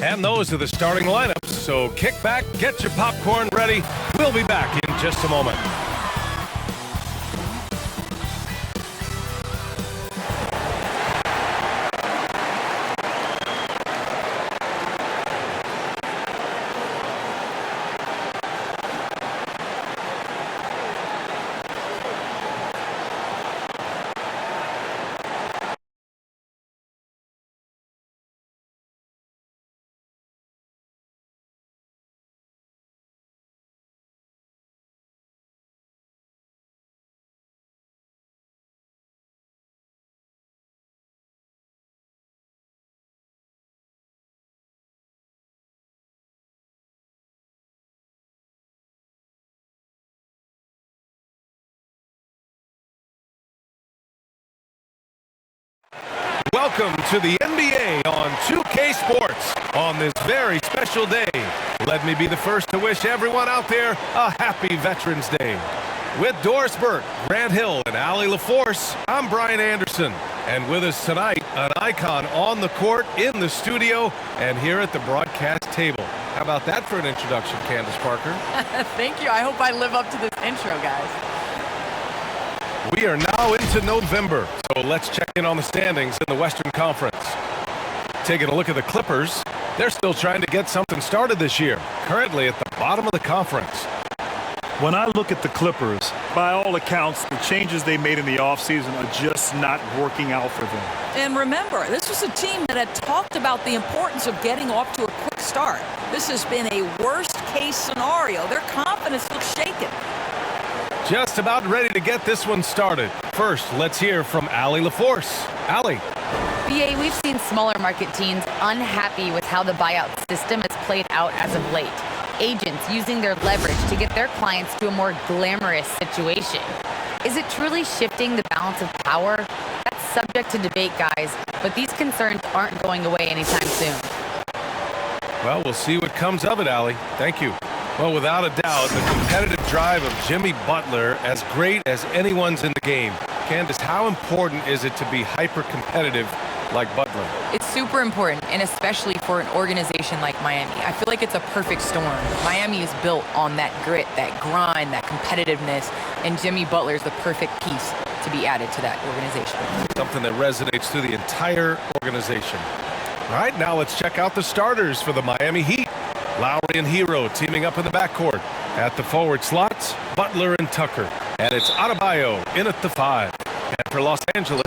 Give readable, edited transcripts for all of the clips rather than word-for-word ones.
And those are the starting lineups, so kick back, get your popcorn ready. We'll be back in just a moment. Welcome to the NBA on 2K Sports on this very special day. Let me be the first to wish everyone out there a happy Veterans Day. With Doris Burke, Grant Hill, and Allie LaForce, I'm Brian Anderson. And with us tonight, an icon on the court, in the studio, and here at the broadcast table. How about that for an introduction, Candace Parker? Thank you. I hope I live up to this intro, guys. We are now into November, so let's check in on the standings in the Western Conference. Taking a look at the Clippers, they're still trying to get something started this year, currently at the bottom of the conference. When I look at the Clippers, by all accounts, the changes they made in the offseason are just not working out for them. And remember, this was a team that had talked about the importance of getting off to a quick start. This has been a worst-case scenario. Their confidence looks shaken. Just about ready to get this one started. First, let's hear from Allie LaForce. Allie. BA, we've seen smaller market teams unhappy with how the buyout system has played out as of late. Agents using their leverage to get their clients to a more glamorous situation. Is it truly shifting the balance of power? That's subject to debate, guys, but these concerns aren't going away anytime soon. Well, we'll see what comes of it, Allie. Thank you. Well, without a doubt, the competitive drive of Jimmy Butler, as great as anyone's in the game. Candace, how important is it to be hyper-competitive like Butler? It's super important, and especially for an organization like Miami. I feel like it's a perfect storm. Miami is built on that grit, that grind, that competitiveness, and Jimmy Butler is the perfect piece to be added to that organization. Something that resonates through the entire organization. All right, now let's check out the starters for the Miami Heat. Lowry and Hero teaming up in the backcourt. At the forward slots, Butler and Tucker. And it's Adebayo in at the 5. And for Los Angeles,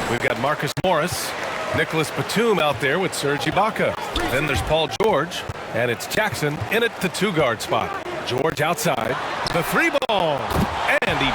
We've got Marcus Morris, Nicholas Batum out there with Serge Ibaka. Then there's Paul George, and it's Jackson in at the 2-guard spot. George outside, the 3 ball, and he...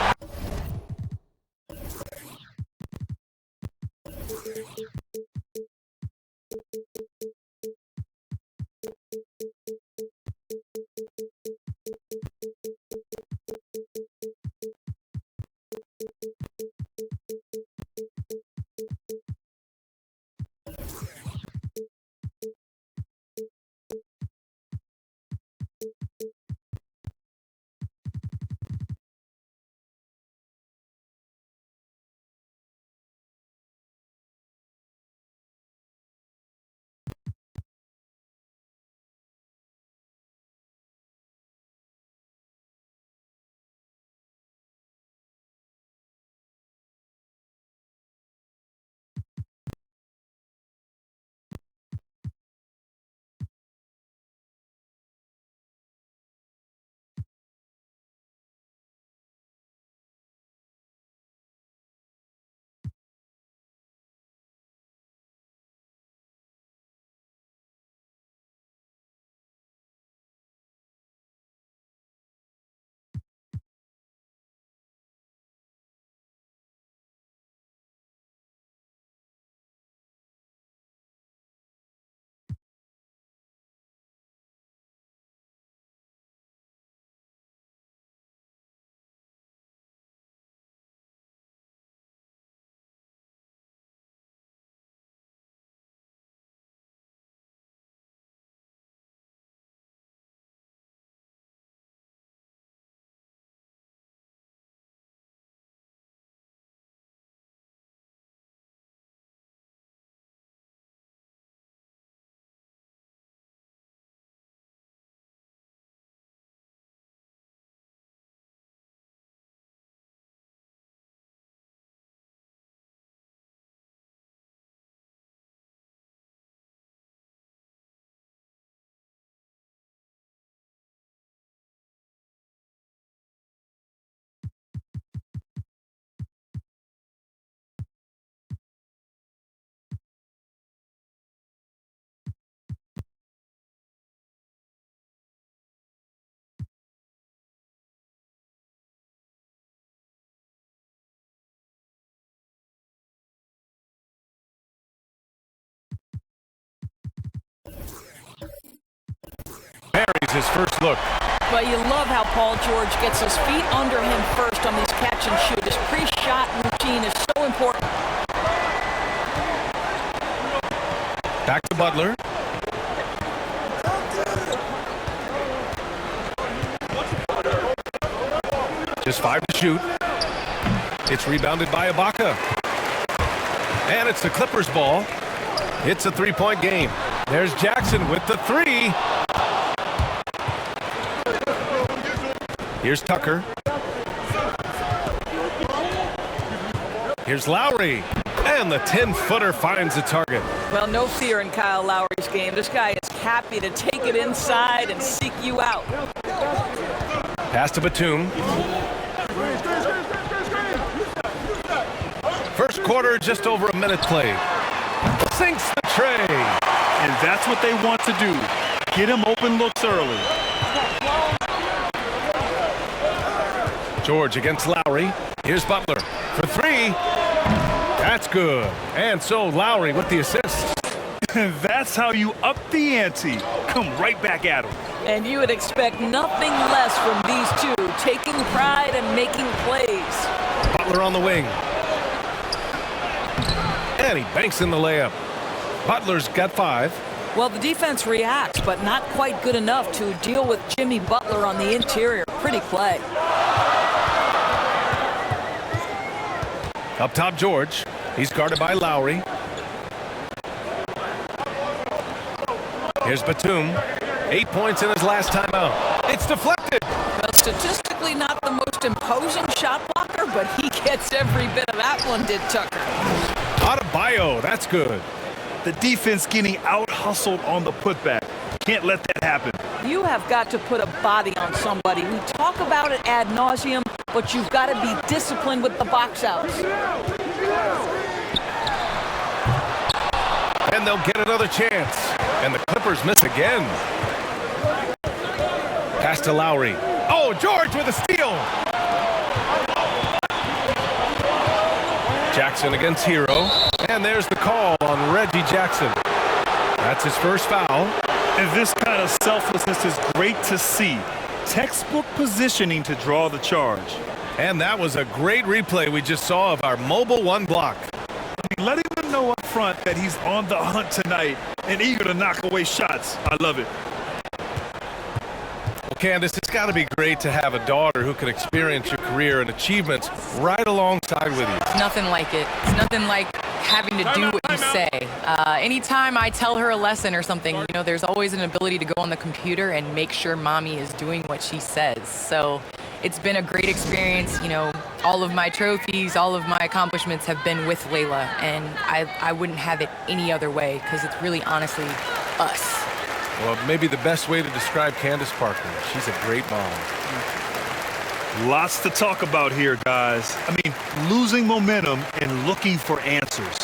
buries his first look. But you love how Paul George gets his feet under him first on these catch and shoot. His pre-shot routine is so important. Back to Butler. Just 5 to shoot. It's rebounded by Ibaka. And it's the Clippers' ball. It's a 3-point game. There's Jackson with the 3. Here's Tucker. Here's Lowry. And the 10-footer finds the target. Well, no fear in Kyle Lowry's game. This guy is happy to take it inside and seek you out. Pass to Batum. First quarter, just over a minute played. Sinks the tray. And that's what they want to do. Get him open looks early. George against Lowry. Here's Butler for 3. That's good. And so Lowry with the assist. That's how you up the ante. Come right back at him. And you would expect nothing less from these two, taking pride and making plays. Butler on the wing. And he banks in the layup. Butler's got 5. Well, the defense reacts, but not quite good enough to deal with Jimmy Butler on the interior. Pretty play. Up top, George. He's guarded by Lowry. Here's Batum. 8 points in his last timeout. It's deflected. Well, statistically not the most imposing shot blocker, but he gets every bit of that one, did Tucker. Adebayo, that's good. The defense getting out-hustled on the putback. Can't let that happen. You have got to put a body on somebody. We talk about it ad nauseum, but you've got to be disciplined with the box outs. And they'll get another chance. And the Clippers miss again. Pass to Lowry. Oh, George with a steal. Jackson against Hero. And there's the call on Reggie Jackson. That's his first foul. And this kind of selflessness is great to see. Textbook positioning to draw the charge. And that was a great replay we just saw of our mobile one block. Letting them know up front that he's on the hunt tonight and eager to knock away shots. I love it. Well, Candace, it's got to be great to have a daughter who can experience your career and achievements right alongside with you. It's nothing like it. It's nothing like having to do what you say. Anytime I tell her a lesson or something, you know, there's always an ability to go on the computer and make sure mommy is doing what she says. So it's been a great experience. You know, all of my trophies, all of my accomplishments have been with Layla, and I wouldn't have it any other way because it's really honestly us. Well, maybe the best way to describe Candace Parker. She's a great mom. Lots to talk about here, guys. I mean, losing momentum and looking for answers.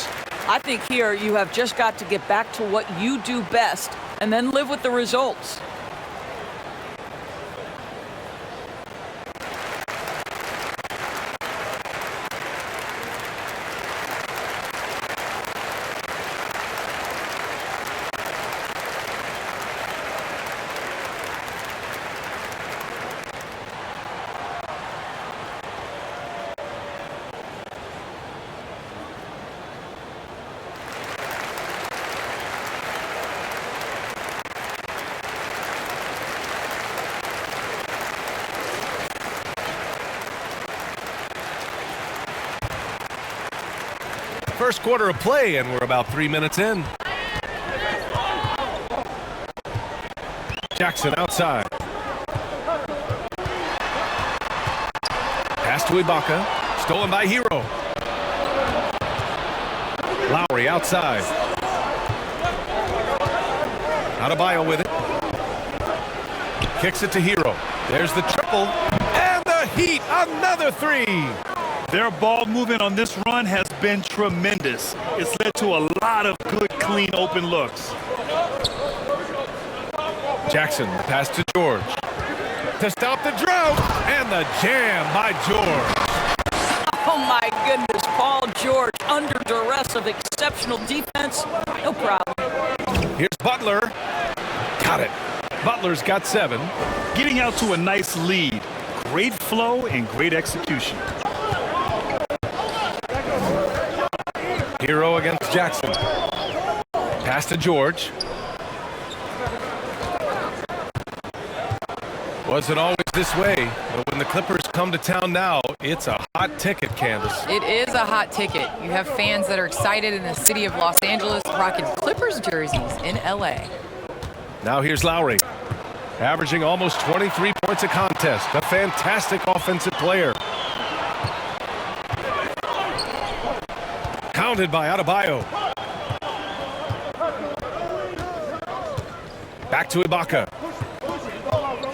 I think here you have just got to get back to what you do best and then live with the results. First quarter of play, and we're about 3 minutes in. Jackson outside. Pass to Ibaka. Stolen by Hero. Lowry outside. Adebayo with it. Kicks it to Hero. There's the triple. And the Heat, another three. Their ball movement on this run has been tremendous. It's led to a lot of good, clean, open looks. Jackson, the pass to George. To stop the drought, and the jam by George. Oh my goodness, Paul George under duress of exceptional defense. No problem. Here's Butler. Got it. Butler's got 7. Getting out to a nice lead. Great flow and great execution. Hero against Jackson. Pass to George. Wasn't always this way, but when the Clippers come to town now, it's a hot ticket, Candace. It is a hot ticket. You have fans that are excited in the city of Los Angeles rocking Clippers jerseys in LA. Now here's Lowry, averaging almost 23 points a contest. A fantastic offensive player. Counted by Adebayo. Back to Ibaka.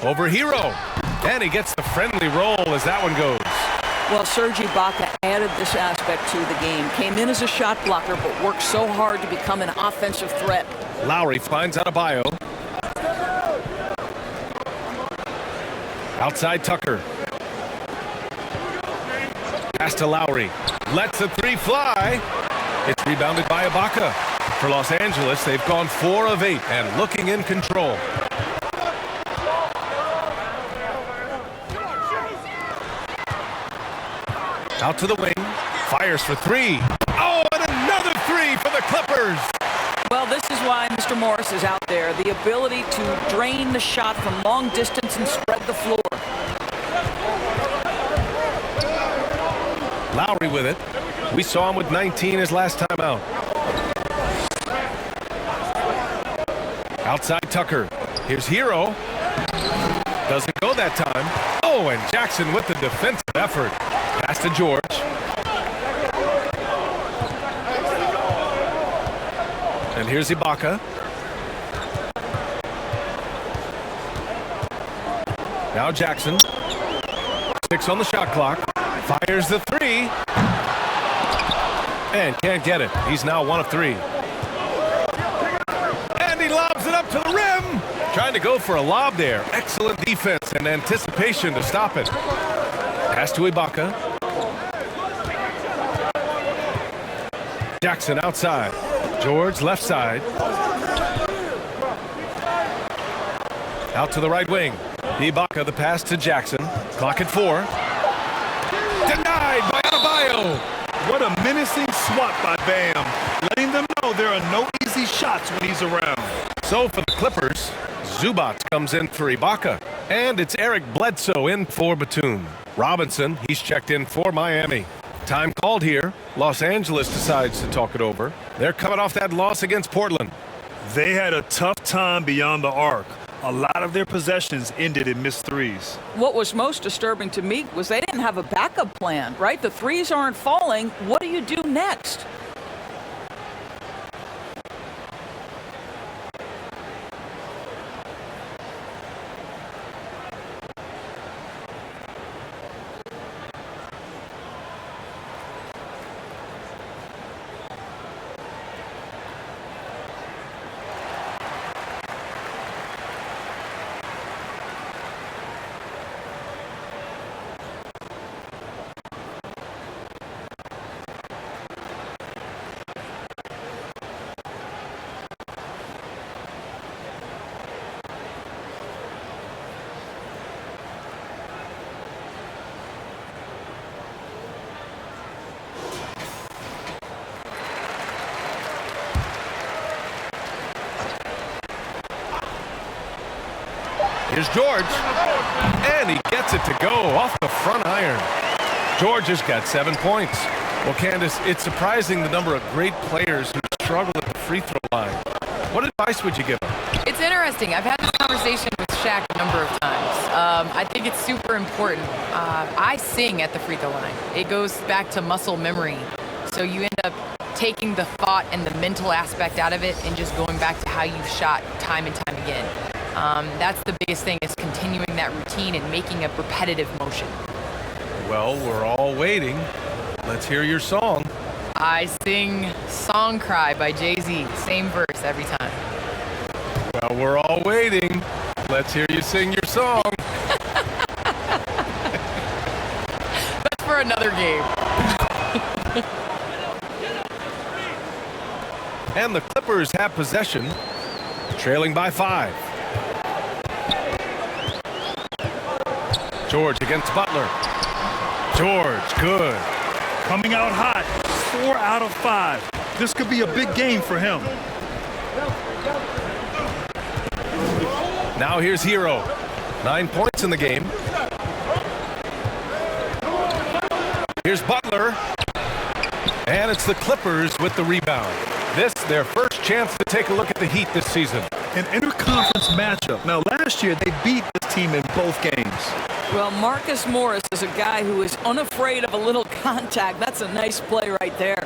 Over Hero. And he gets the friendly roll as that one goes. Well, Serge Ibaka added this aspect to the game. Came in as a shot blocker, but worked so hard to become an offensive threat. Lowry finds Adebayo. Outside Tucker. Pass to Lowry. Lets the three fly. It's rebounded by Ibaka. For Los Angeles, they've gone 4 of 8 and looking in control. Out to the wing. Fires for 3. Oh, and another 3 for the Clippers. Well, this is why Mr. Morris is out there. The ability to drain the shot from long distance and spread the floor. Lowry with it. We saw him with 19 his last time out. Outside Tucker. Here's Hero. Doesn't go that time. Oh, and Jackson with the defensive effort. Pass to George. And here's Ibaka. Now Jackson. 6 on the shot clock. Fires the 3. And can't get it. He's now 1 of 3. Trying to go for a lob there. Excellent defense and anticipation to stop it. Pass to Ibaka. Jackson outside. George left side. Out to the right wing. Ibaka, the pass to Jackson. Clock at 4. Denied by Adebayo. What a menacing swat by Bam, letting them know there are no easy shots when he's around. So for the Clippers, Zubac comes in for Ibaka. And it's Eric Bledsoe in for Batum. Robinson, he's checked in for Miami. Time called here. Los Angeles decides to talk it over. They're coming off that loss against Portland. They had a tough time beyond the arc. A lot of their possessions ended in missed threes. What was most disturbing to me was they didn't have a backup plan, right? The threes aren't falling. What do you do next? Here's George, and he gets it to go off the front iron. George has got 7 points. Well, Candace, it's surprising the number of great players who struggle at the free throw line. What advice would you give them? It's interesting. I've had this conversation with Shaq a number of times. I think it's super important. I sing at the free throw line. It goes back to muscle memory. So you end up taking the thought and the mental aspect out of it and just going back to how you've shot time and time again. That's the biggest thing, is continuing that routine and making a repetitive motion. Well, we're all waiting. Let's hear your song. I sing Song Cry by Jay-Z. Same verse every time. Well, we're all waiting. Let's hear you sing your song. That's for another game. And the Clippers have possession, trailing by 5. George against Butler. George, good. Coming out hot, 4 out of 5. This could be a big game for him. Now here's Hero. 9 points in the game. Here's Butler. And it's the Clippers with the rebound. This, their first chance to take a look at the Heat this season. An interconference matchup. Now, last year, they beat this team in both games. Well, Marcus Morris is a guy who is unafraid of a little contact. That's a nice play right there.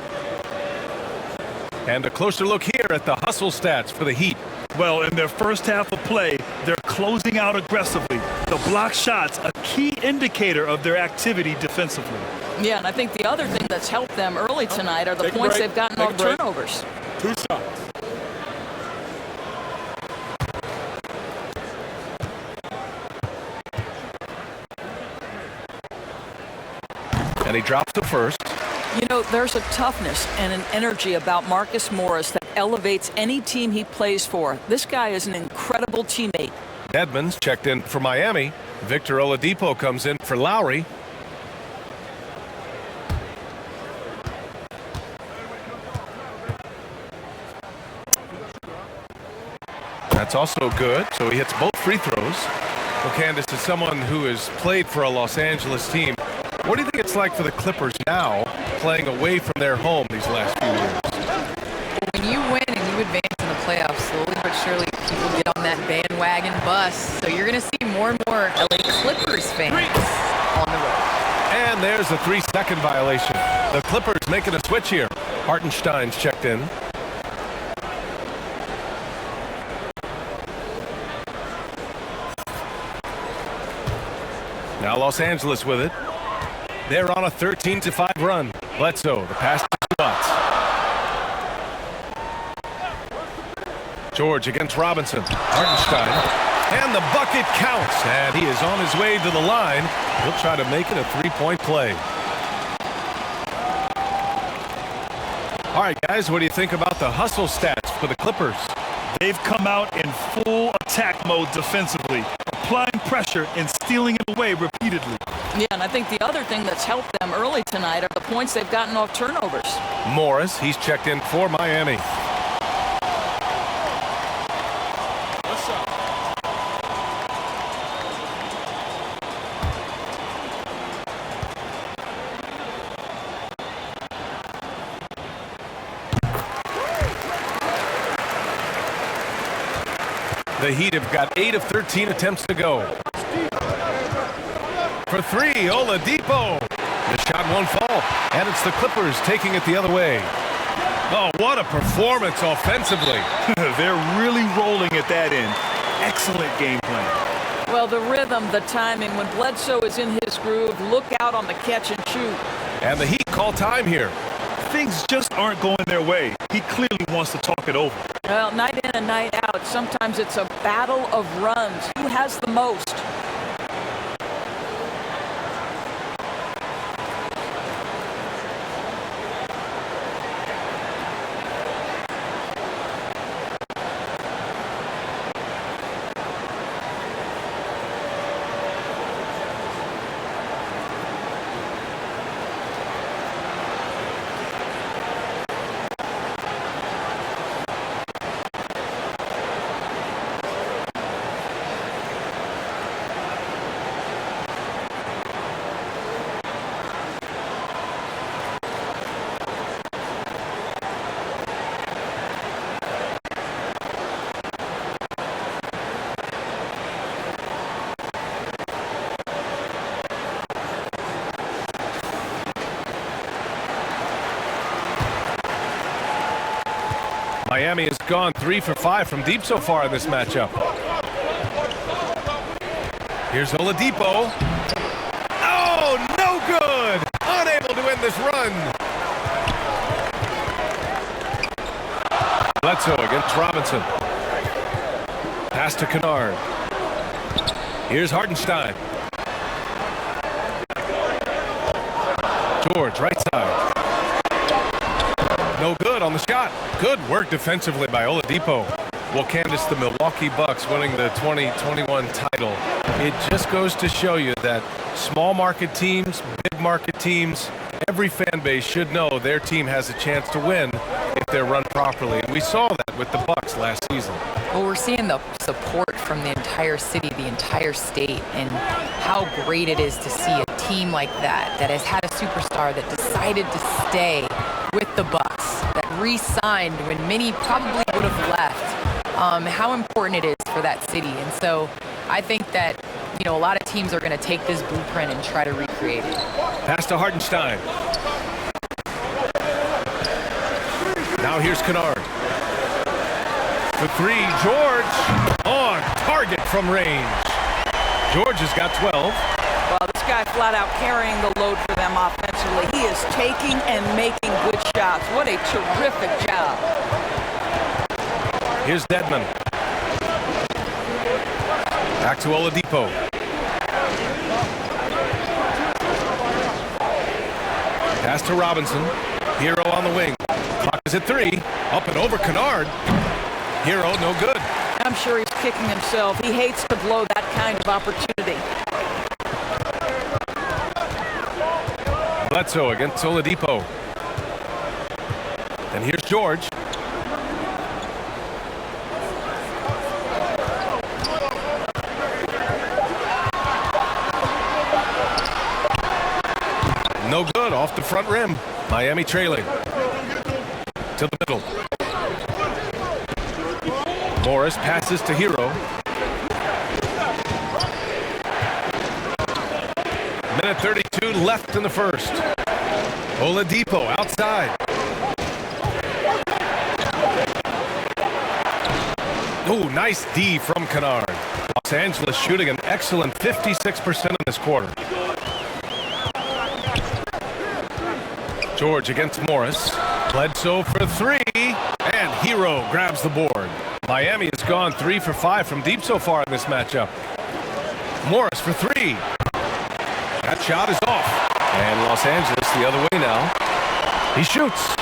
And a closer look here at the hustle stats for the Heat. Well, in their first half of play, they're closing out aggressively. The block shots, a key indicator of their activity defensively. Yeah, and I think the other thing that's helped them early tonight are the points they've gotten off turnovers. 2 shots. And he drops the first. You know, there's a toughness and an energy about Marcus Morris that elevates any team he plays for. This guy is an incredible teammate. Edmonds checked in for Miami. Victor Oladipo comes in for Lowry. That's also good, so he hits both free throws. Well, Candace, as someone who has played for a Los Angeles team, what do you think it's like for the Clippers now, playing away from their home these last few years? When you win and you advance in the playoffs, slowly but surely people get on that bandwagon bus. So you're going to see more and more LA Clippers fans on the road. And there's a 3-second violation. The Clippers making a switch here. Hartenstein's checked in. Now Los Angeles with it. They're on a 13-5 run. Bledsoe, the pass to Zubac. George against Robinson. Hartenstein And the bucket counts, and he is on his way to the line. He'll try to make it a three-point play. All right, guys, what do you think about the hustle stats for the Clippers? They've come out in full attack mode defensively, applying pressure and stealing it away repeatedly. Yeah, and I think the other thing that's helped them early tonight are the points they've gotten off turnovers. Morris, he's checked in for Miami. What's up? The Heat have got 8 of 13 attempts to go. For three, Oladipo. The shot won't fall, and it's the Clippers taking it the other way. Oh, what a performance offensively. They're really rolling at that end. Excellent game plan. Well, the rhythm, the timing, when Bledsoe is in his groove, look out on the catch and shoot. And the Heat call time here. Things just aren't going their way. He clearly wants to talk it over. Well, night in and night out, sometimes it's a battle of runs. Who has the most? Miami has gone 3 for 5 from deep so far in this matchup. Here's Oladipo. Oh, no good! Unable to end this run. Bledsoe against Robinson. Pass to Kennard. Here's Hartenstein. George, right side. No good on the shot. Good work defensively by Oladipo. Well, Candace, the Milwaukee Bucks winning the 2021 title. It just goes to show you that small market teams, big market teams, every fan base should know their team has a chance to win if they're run properly. And we saw that with the Bucks last season. Well, we're seeing the support from the entire city, the entire state, and how great it is to see a team like that has had a superstar that decided to stay with the Bucks, that re-signed when many probably would have left. How important it is for that city. And so I think that, you know, a lot of teams are going to take this blueprint and try to recreate it. Pass to Hartenstein. Now here's Kennard. For three, George on target from range. George has got 12. Well, this guy flat out carrying the load for them offensively. He is taking and making good shots. What a terrific job. Here's Dedmon. Back to Oladipo. Pass to Robinson. Hero on the wing. Clock is at 3. Up and over Kennard. Hero, no good. I'm sure he's kicking himself. He hates to blow that kind of opportunity. Bledsoe against Oladipo. And here's George. No good, off the front rim. Miami trailing. To the middle. Morris passes to Hero. Minute 32 left in the first. Oladipo outside. Oh, nice D from Kennard. Los Angeles shooting an excellent 56% in this quarter. George against Morris. Bledsoe for 3. And Hero grabs the board. Miami has gone 3 for 5 from deep so far in this matchup. Morris for 3. That shot is off. And Los Angeles the other way now. He shoots.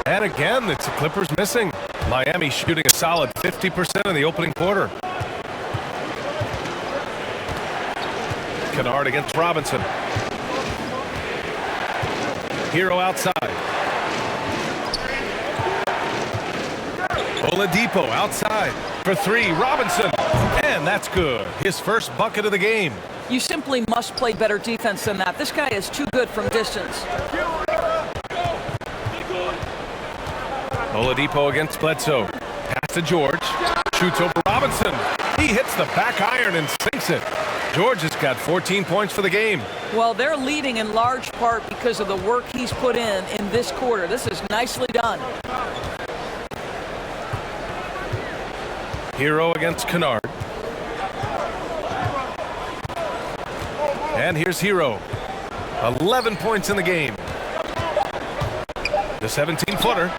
And again, it's the Clippers missing. Miami shooting a solid 50% in the opening quarter. Kennard against Robinson. Hero outside. Oladipo outside for 3. Robinson. And that's good. His first bucket of the game. You simply must play better defense than that. This guy is too good from distance. Oladipo against Bledsoe. Pass to George. Shoots over Robinson. He hits the back iron and sinks it. George has got 14 points for the game. Well, they're leading in large part because of the work he's put in this quarter. This is nicely done. Hero against Kennard. And here's Hero. 11 points in the game. The 17-footer.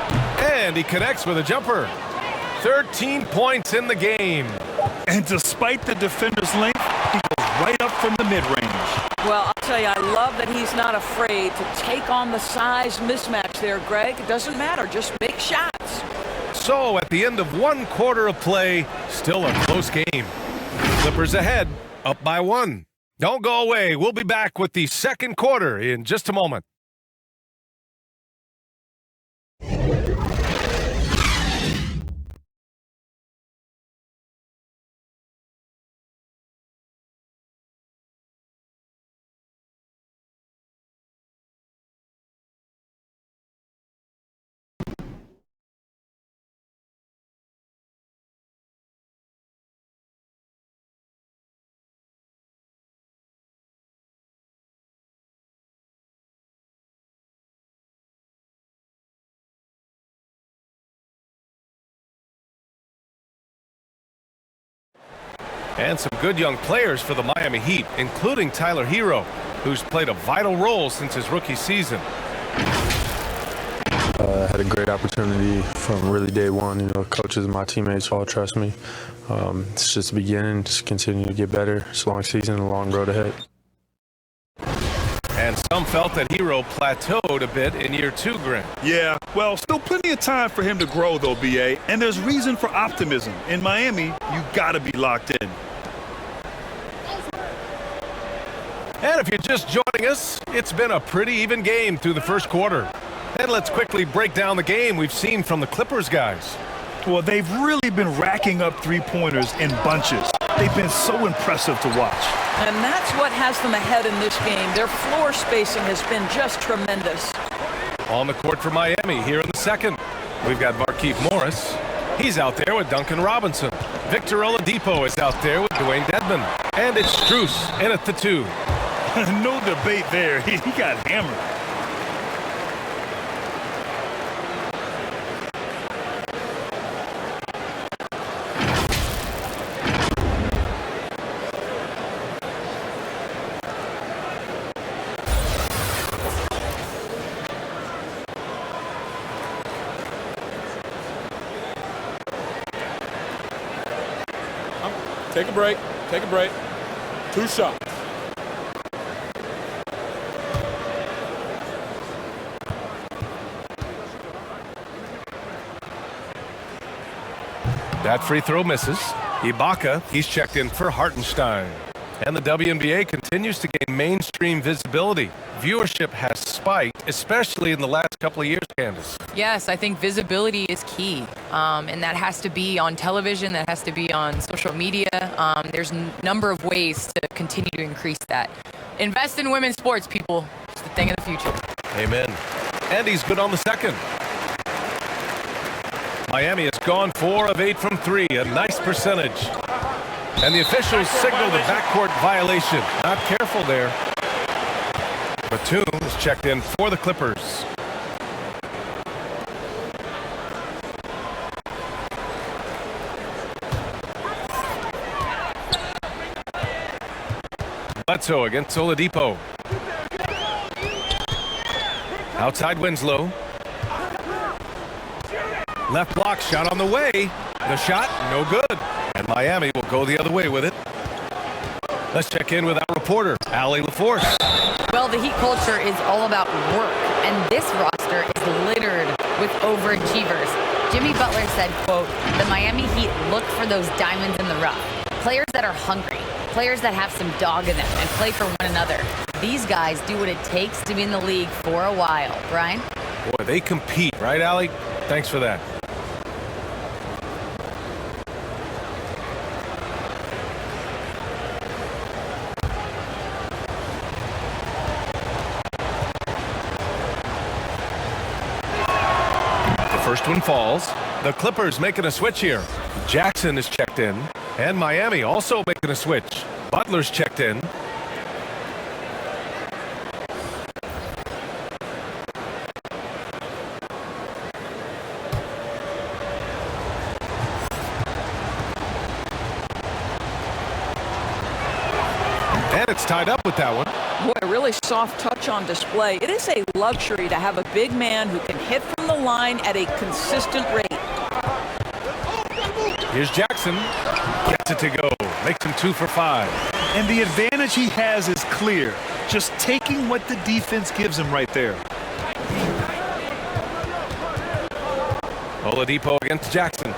And he connects with a jumper. 13 points in the game. And despite the defender's length, he goes right up from the mid-range. Well, I'll tell you, I love that he's not afraid to take on the size mismatch there, Greg. It doesn't matter. Just make shots. So at the end of 1 quarter of play, still a close game. Clippers ahead, up by 1. Don't go away. We'll be back with the second quarter in just a moment. And some good young players for the Miami Heat, including Tyler Hero, who's played a vital role since his rookie season. Had a great opportunity from really day one. You know, coaches and my teammates all trust me. It's just the beginning, just continue to get better. It's a long season, a long road ahead. And some felt that Hero plateaued a bit in year 2, Grant. Yeah, well, still plenty of time for him to grow, though, B.A., and there's reason for optimism. In Miami, you got to be locked in. And if you're just joining us, it's been a pretty even game through the first quarter. And let's quickly break down the game we've seen from the Clippers guys. Well, they've really been racking up three-pointers in bunches. They've been so impressive to watch. And that's what has them ahead in this game. Their floor spacing has been just tremendous. On the court for Miami here in the second, we've got Markieff Morris. He's out there with Duncan Robinson. Victor Oladipo is out there with Dwayne Dedmon. And it's Strus in at the 2. No debate there. He got hammered. Take a break. Take a break. 2 shots. That free throw misses. Ibaka, he's checked in for Hartenstein. And the WNBA continues to gain mainstream visibility. Viewership has spiked, especially in the last couple of years, Candace. Yes, I think visibility is key. And that has to be on television, that has to be on social media. There's a number of ways to continue to increase that. Invest in women's sports, people. It's the thing of the future. Amen. And he's good on the second. Miami has gone 4 of 8 from 3, a nice percentage. And the officials signal the backcourt violation. Not careful there. Batum is checked in for the Clippers. Bledsoe against Oladipo. Outside Winslow. Left block shot on the way. The shot, no good. And Miami will go the other way with it. Let's check in with our reporter, Allie LaForce. Well, the Heat culture is all about work, and this roster is littered with overachievers. Jimmy Butler said, quote, "The Miami Heat look for those diamonds in the rough. Players that are hungry, players that have some dog in them and play for one another. These guys do what it takes to be in the league for a while." Brian? Boy, they compete, right, Allie? Thanks for that. First one falls. The Clippers making a switch here. Jackson is checked in. And Miami also making a switch. Butler's checked in. And it's tied up with that one. Boy, a really soft touch on display. It is a luxury to have a big man who can hit from the line at a consistent rate. Here's Jackson. Gets it to go. Makes him 2 for 5. And the advantage he has is clear. Just taking what the defense gives him right there. Oladipo against Jackson.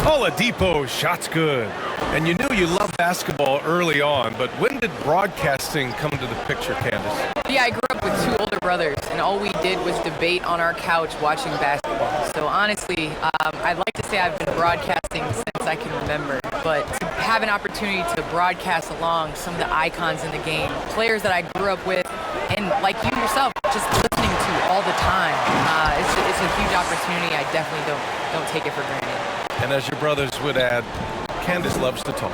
Oladipo, shot's good. And you knew you loved basketball early on, but when did broadcasting come to the picture, Candace? Yeah, I grew up with 2 older brothers, and all we did was debate on our couch watching basketball. So honestly, I'd like to say I've been broadcasting since I can remember, but to have an opportunity to broadcast along some of the icons in the game, players that I grew up with, and like you yourself, just listening to all the time, it's a huge opportunity. I definitely don't take it for granted. And as your brothers would add, Candace loves to talk.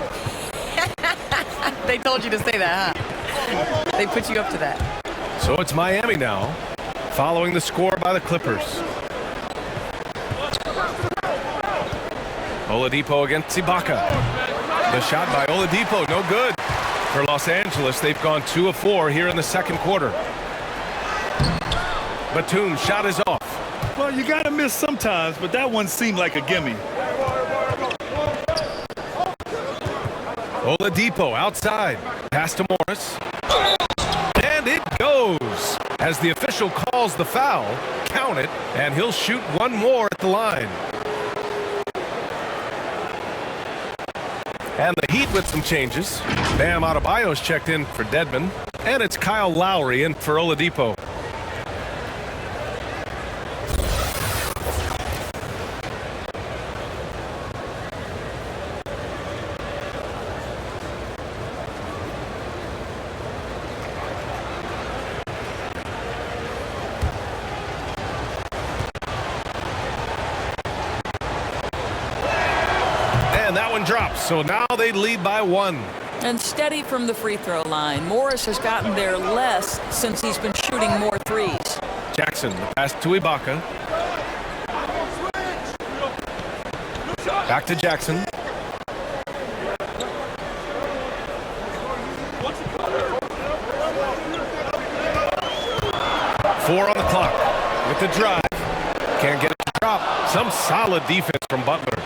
They told you to say that, huh? They put you up to that. So it's Miami now, following the score by the Clippers. Oladipo against Ibaka. The shot by Oladipo, no good. For Los Angeles, they've gone 2 of 4 here in the second quarter. Batum's shot is off. Well, you got to miss sometimes, but that one seemed like a gimme. Oladipo outside. Pass to Morris. And it goes. As the official calls the foul, count it, and he'll shoot one more at the line. And the Heat with some changes. Bam Adebayo's checked in for Dedmon. And it's Kyle Lowry in for Oladipo. Drops, so now they lead by 1. And steady from the free throw line. Morris has gotten there less since he's been shooting more threes. Jackson, the pass to Ibaka. Back to Jackson. Four on the clock with the drive. Can't get it to drop. Some solid defense from Butler.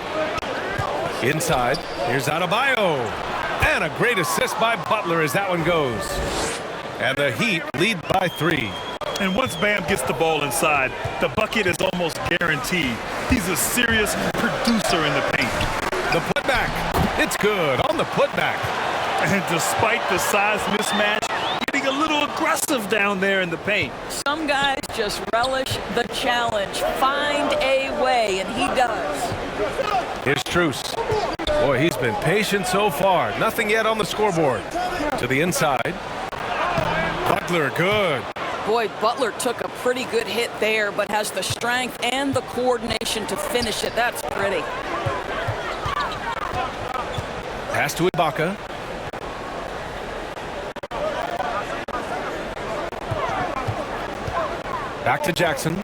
Inside, here's Adebayo. And a great assist by Butler as that one goes. And the Heat lead by 3. And once Bam gets the ball inside, the bucket is almost guaranteed. He's a serious producer in the paint. The putback, it's good on the putback. And despite the size mismatch, getting a little aggressive down there in the paint. Some guys just relish the challenge. Find a way, and he does. Here's Truce. Boy, he's been patient so far. Nothing yet on the scoreboard. To the inside. Butler, good. Boy, Butler took a pretty good hit there, but has the strength and the coordination to finish it. That's pretty. Pass to Ibaka. Back to Jackson.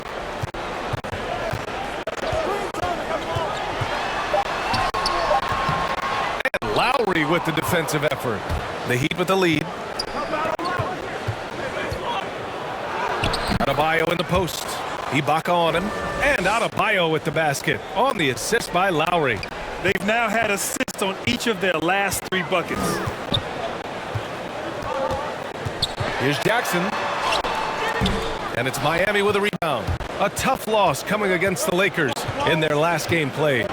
And Lowry with the defensive effort. The Heat with the lead. Adebayo in the post. Ibaka on him, and Adebayo with the basket on the assist by Lowry. They've now had assists on each of their last 3 buckets. Here's Jackson. And it's Miami with a rebound. A tough loss coming against the Lakers in their last game played.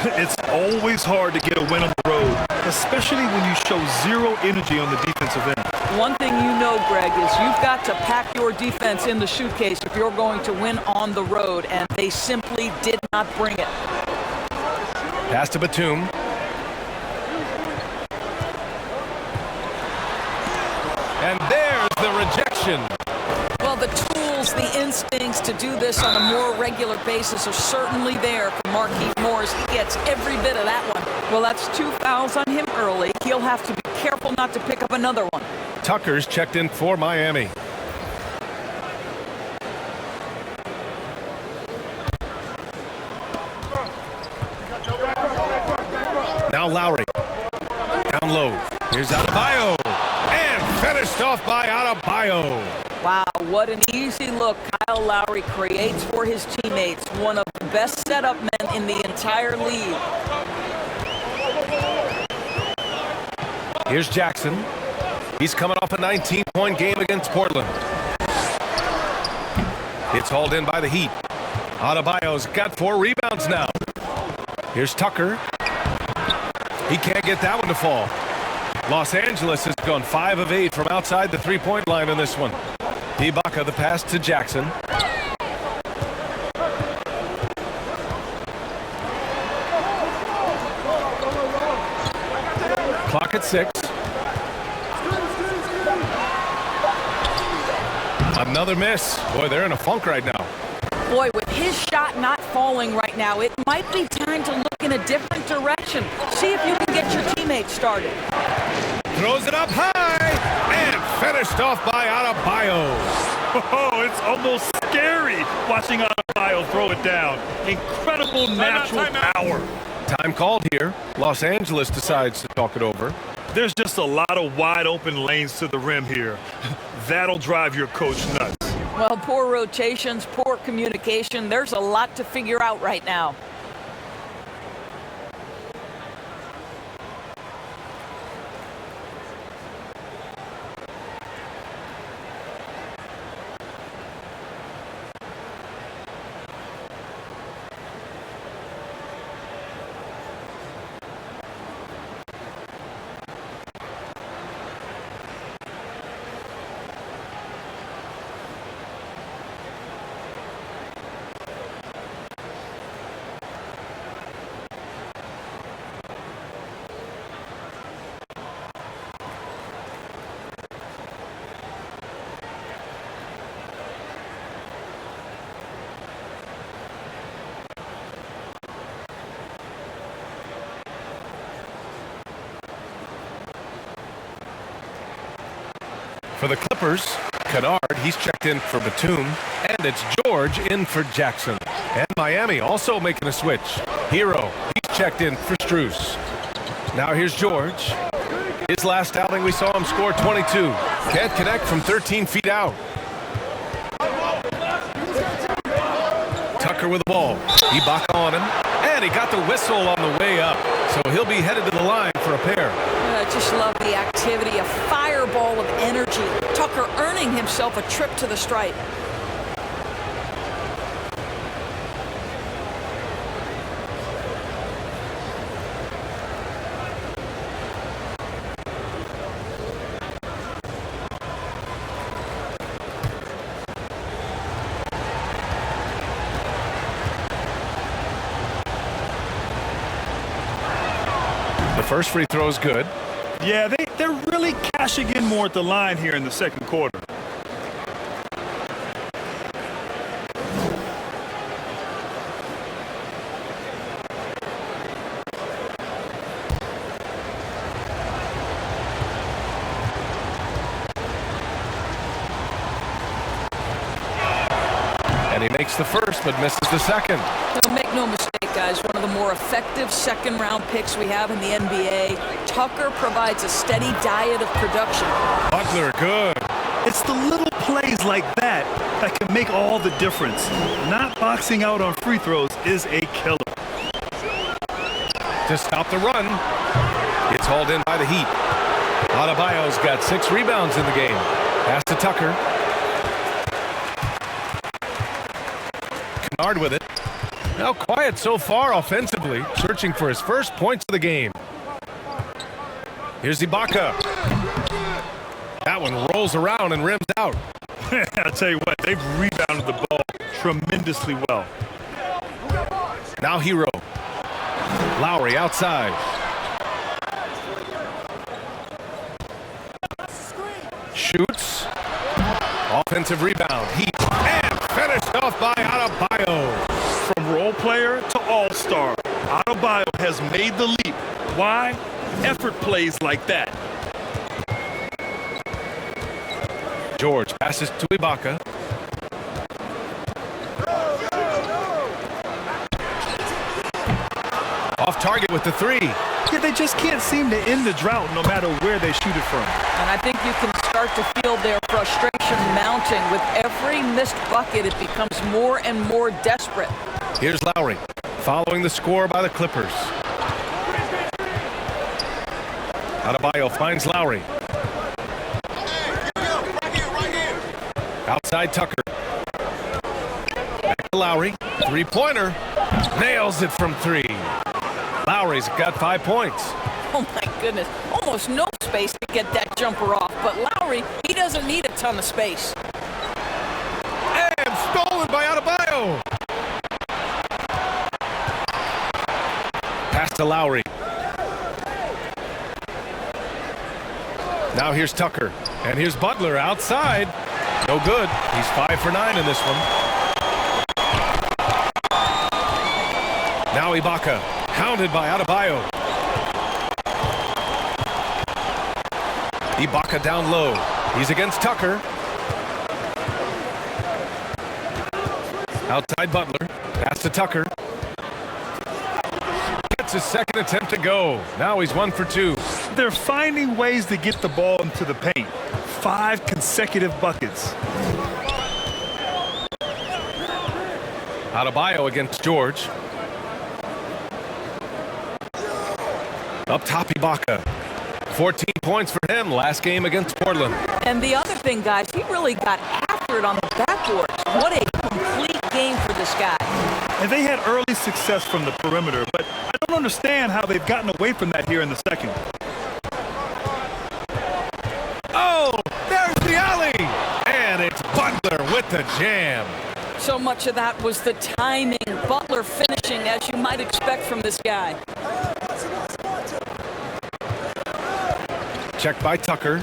It's always hard to get a win on the road, especially when you show zero energy on the defensive end. One thing you know, Greg, is you've got to pack your defense in the suitcase if you're going to win on the road, and they simply did not bring it. Pass to Batum. And there's the rejection. Well, the tools, the instincts to do this on a more regular basis are certainly there for Markieff Morris. He gets every bit of that one. Well, that's 2 fouls on him early. He'll have to be careful not to pick up another one. Tucker's checked in for Miami. Now Lowry. Down low. Here's Adebayo. And finished off by Adebayo. Wow, what an easy look Kyle Lowry creates for his teammates. One of the best setup men in the entire league. Here's Jackson. He's coming off a 19-point game against Portland. It's hauled in by the Heat. Adebayo's got 4 rebounds now. Here's Tucker. He can't get that one to fall. Los Angeles has gone 5 of 8 from outside the 3-point line in this one. Ibaka the pass to Jackson. Clock at 6. Another miss. Boy, they're in a funk right now. Boy, with his shot not falling right now, it might be time to look in a different direction. See if you can get your teammates started. Throws it up high and finished off by Adebayo. Oh, it's almost scary watching Adebayo throw it down. Incredible natural power. Time called here. Los Angeles decides to talk it over. There's just a lot of wide open lanes to the rim here. That'll drive your coach nuts. Well, poor rotations, poor communication. There's a lot to figure out right now. For the Clippers, Kennard, he's checked in for Batum, and it's George in for Jackson. And Miami also making a switch. Hero, he's checked in for Strus. Now here's George. His last outing, we saw him score 22. Can't connect from 13 feet out. Tucker with the ball. Ibaka on him, and he got the whistle on the way up. So he'll be headed to the line for a pair. I just love the activity, a fireball of energy. Tucker earning himself a trip to the stripe. The first free throw is good. Yeah, they're really cashing in more at the line here in the second quarter. And he makes the first, but misses the second. Now, make no mistake, guys, one of the more effective second-round picks we have in the NBA. Tucker provides a steady diet of production. Butler, good. It's the little plays like that that can make all the difference. Not boxing out on free throws is a killer. To stop the run, it's hauled in by the Heat. Adebayo's got 6 rebounds in the game. Pass to Tucker. Kennard with it. Now quiet so far offensively, searching for his first points of the game. Here's Ibaka. That one rolls around and rims out. I'll tell you what, they've rebounded the ball tremendously well. Now Hero. Lowry outside. Shoots. Offensive rebound. Heat. And finished off by Adebayo. From role player to all-star, Adebayo has made the leap. Why? Effort plays like that. George passes to Ibaka. Off target with the 3. Yeah, they just can't seem to end the drought no matter where they shoot it from. And I think you can start to feel their frustration mounting. With every missed bucket, it becomes more and more desperate. Here's Lowry, following the score by the Clippers. Adebayo finds Lowry. Outside Tucker. Back to Lowry. 3-pointer. Nails it from 3. Lowry's got 5 points. Oh my goodness, almost no space to get that jumper off, but Lowry, he doesn't need a ton of space. And stolen by Adebayo. Pass to Lowry. Now here's Tucker, and here's Butler outside. No good. He's 5 for 9 in this one. Now Ibaka, hounded by Adebayo. Ibaka down low. He's against Tucker. Outside Butler. Pass to Tucker. Gets his second attempt to go. Now he's 1 for 2. They're finding ways to get the ball into the paint. 5 consecutive buckets. Adebayo against George. Up top Ibaka. 14 points for him last game against Portland. And the other thing, guys, he really got after it on the backboards. What a complete game for this guy. And they had early success from the perimeter, but I don't understand how they've gotten away from that here in the second. Oh, there's the alley. And it's Butler with the jam. So much of that was the timing. Butler finishing as you might expect from this guy. Checked by Tucker.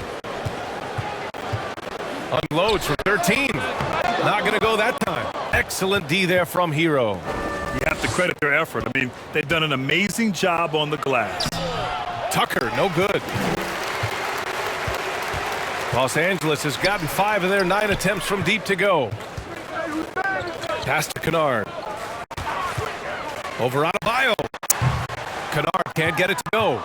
Unloads for 13. Not going to go that time. Excellent D there from Hero. You have to credit their effort. I mean, they've done an amazing job on the glass. Tucker, no good. Los Angeles has gotten 5 of their 9 attempts from deep to go. Pass to Kennard. Over Adebayo. Kennard can't get it to go.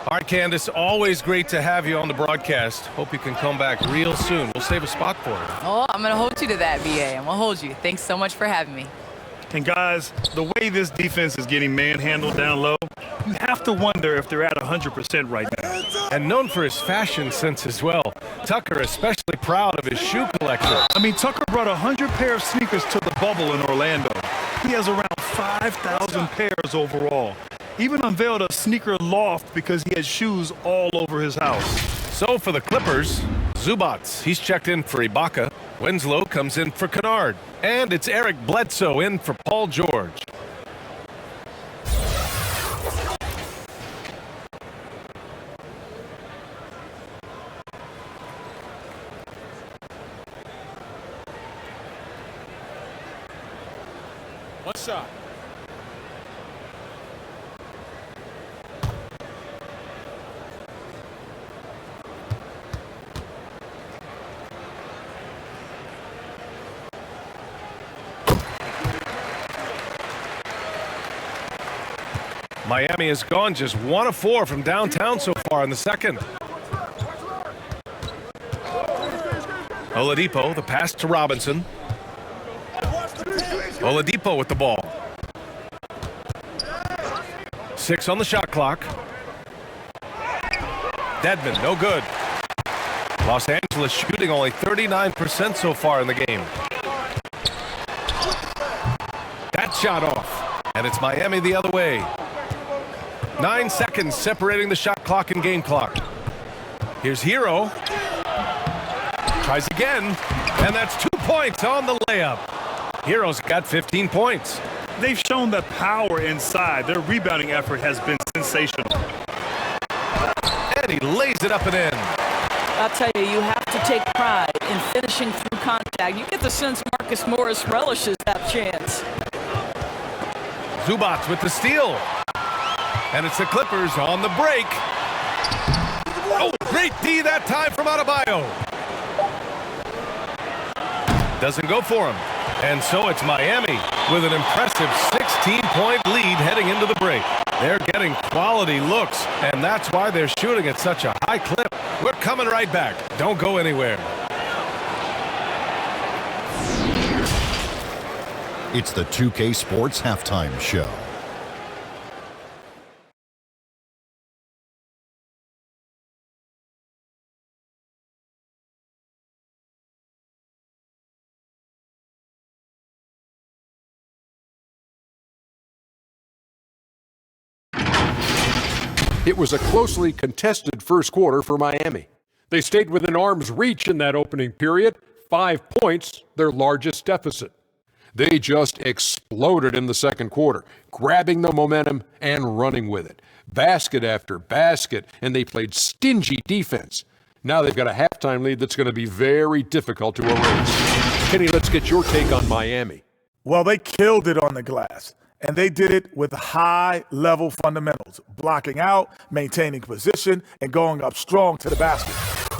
All right, Candace, always great to have you on the broadcast. Hope you can come back real soon. We'll save a spot for you. Oh, I'm going to hold you to that, BA. I'm going to hold you. Thanks so much for having me. And guys, the way this defense is getting manhandled down low, you have to wonder if they're at 100% right now. And known for his fashion sense as well. Tucker especially proud of his shoe collection. I mean, Tucker brought 100 pair of sneakers to the bubble in Orlando. He has around 5,000 pairs overall. Even unveiled a sneaker loft because he has shoes all over his house. So for the Clippers, Zubats, he's checked in for Ibaka. Winslow comes in for Kennard. And it's Eric Bledsoe in for Paul George. One shot. Miami has gone just 1 of 4 from downtown so far in the second. Oladipo, the pass to Robinson. Oladipo with the ball. 6 on the shot clock. Dedmon, no good. Los Angeles shooting only 39% so far in the game. That shot off, and it's Miami the other way. 9 seconds separating the shot clock and game clock. Here's Hero. Tries again, and that's 2 points on the layup. Hero's got 15 points. They've shown the power inside. Their rebounding effort has been sensational. And he lays it up and in. I'll tell you, you have to take pride in finishing through contact. You get the sense Marcus Morris relishes that chance. Zubac with the steal. And it's the Clippers on the break. Oh, great D that time from Adebayo. Doesn't go for him. And so it's Miami with an impressive 16-point lead heading into the break. They're getting quality looks, and that's why they're shooting at such a high clip. We're coming right back. Don't go anywhere. It's the 2K Sports Halftime Show. It was a closely contested first quarter for Miami. They stayed within arm's reach in that opening period, 5 points, their largest deficit. They just exploded in the second quarter, grabbing the momentum and running with it. Basket after basket, and they played stingy defense. Now they've got a halftime lead that's going to be very difficult to erase. Kenny, let's get your take on Miami. Well, they killed it on the glass. And they did it with high-level fundamentals, blocking out, maintaining position, and going up strong to the basket.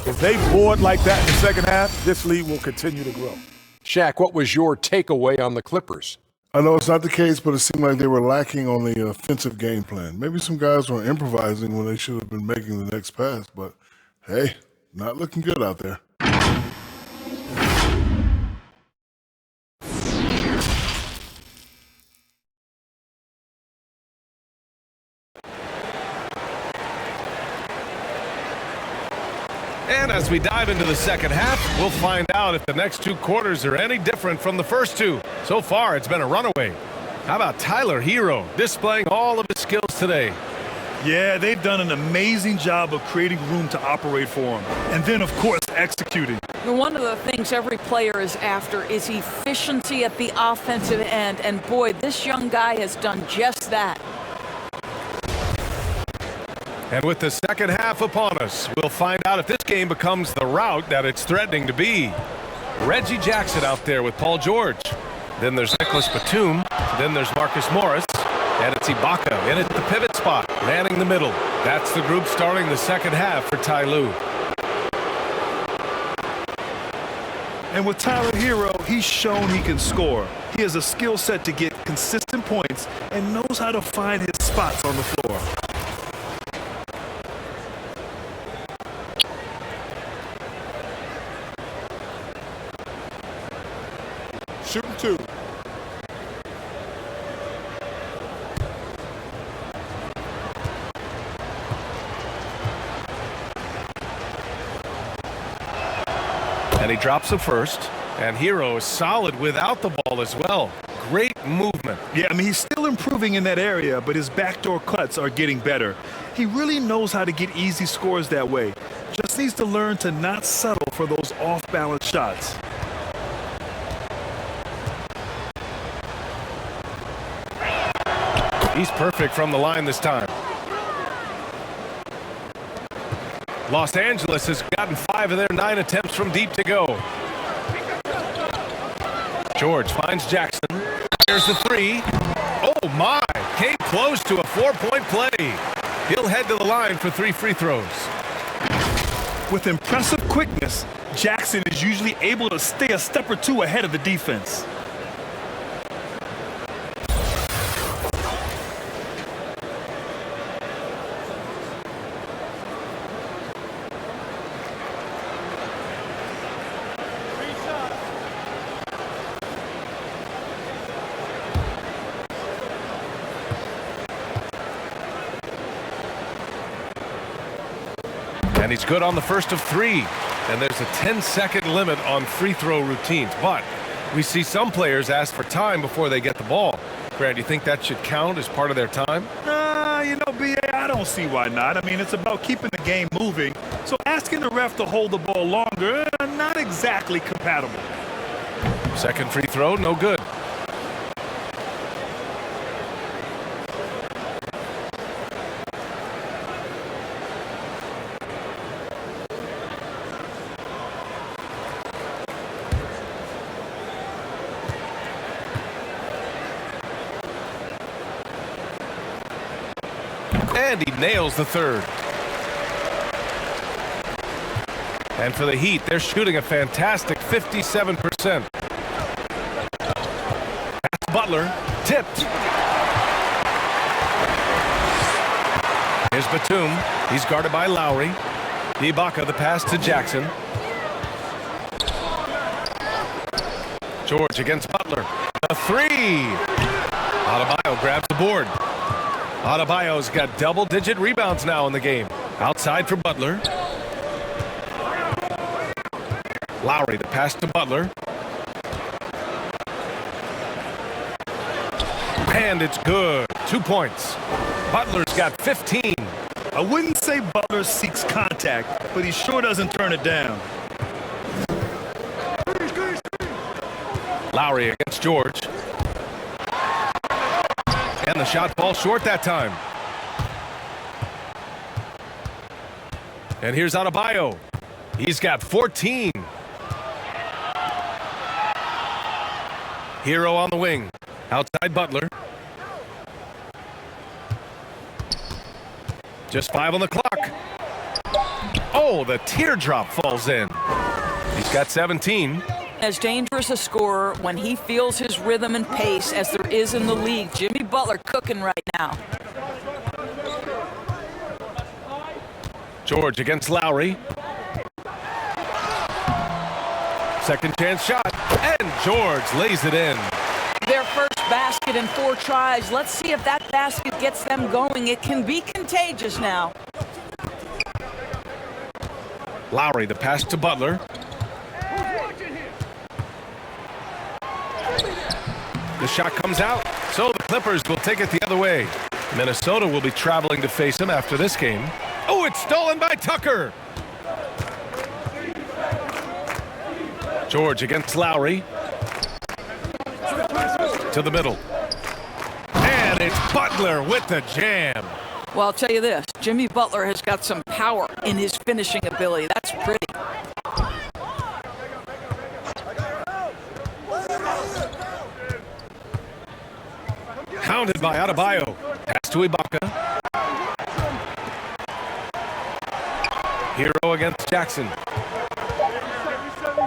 If they board like that in the second half, this lead will continue to grow. Shaq, what was your takeaway on the Clippers? I know it's not the case, but it seemed like they were lacking on the offensive game plan. Maybe some guys were improvising when they should have been making the next pass, but hey, not looking good out there. And as we dive into the second half, we'll find out if the next 2 quarters are any different from the first 2. So far, it's been a runaway. How about Tyler Hero displaying all of his skills today? Yeah, they've done an amazing job of creating room to operate for him. And then, of course, executing. One of the things every player is after is efficiency at the offensive end. And boy, this young guy has done just that. And with the second half upon us, we'll find out if this game becomes the rout that it's threatening to be. Reggie Jackson out there with Paul George. Then there's Nicholas Batum. Then there's Marcus Morris. And it's Ibaka in at the pivot spot, manning the middle. That's the group starting the second half for Ty Lue. And with Tyler Hero, he's shown he can score. He has a skill set to get consistent points and knows how to find his spots on the floor. Shooting 2. And he drops the first. And Hero is solid without the ball as well. Great movement. Yeah, I mean, he's still improving in that area, but his backdoor cuts are getting better. He really knows how to get easy scores that way. Just needs to learn to not settle for those off-balance shots. He's perfect from the line this time. Los Angeles has gotten 5 of their 9 attempts from deep to go. George finds Jackson. Here's the 3. Oh my! Came close to a 4-point play. He'll head to the line for 3 free throws. With impressive quickness, Jackson is usually able to stay a step or 2 ahead of the defense. And he's good on the first of 3. And there's a 10-second limit on free throw routines. But we see some players ask for time before they get the ball. Grant, do you think that should count as part of their time? You know, B.A., I don't see why not. I mean, it's about keeping the game moving. So asking the ref to hold the ball longer, not exactly compatible. Second free throw, no good. And he nails the third. And for the Heat, they're shooting a fantastic 57%. That's Butler, tipped. Here's Batum. He's guarded by Lowry. Ibaka, the pass to Jackson. George against Butler. A 3. Adebayo grabs the board. Adebayo's got double-digit rebounds now in the game. Outside for Butler. Lowry, the pass to Butler. And it's good. 2 points. Butler's got 15. I wouldn't say Butler seeks contact, but he sure doesn't turn it down. Lowry against George. And the shot falls short that time. And here's Adebayo. He's got 14. Hero on the wing. Outside Butler. Just 5 on the clock. Oh, the teardrop falls in. He's got 17. As dangerous a scorer when he feels his rhythm and pace as there is in the league. Jimmy Butler cooking right now. George against Lowry. Second chance shot. And George lays it in. Their first basket in 4 tries. Let's see if that basket gets them going. It can be contagious now. Lowry, the pass to Butler. The shot comes out, so the Clippers will take it the other way. Minnesota will be traveling to face him after this game. Oh, it's stolen by Tucker. George against Lowry. To the middle. And it's Butler with the jam. Well, I'll tell you this. Jimmy Butler has got some power in his finishing ability. That's pretty. Pounded by Adebayo. Pass to Ibaka. Hero against Jackson.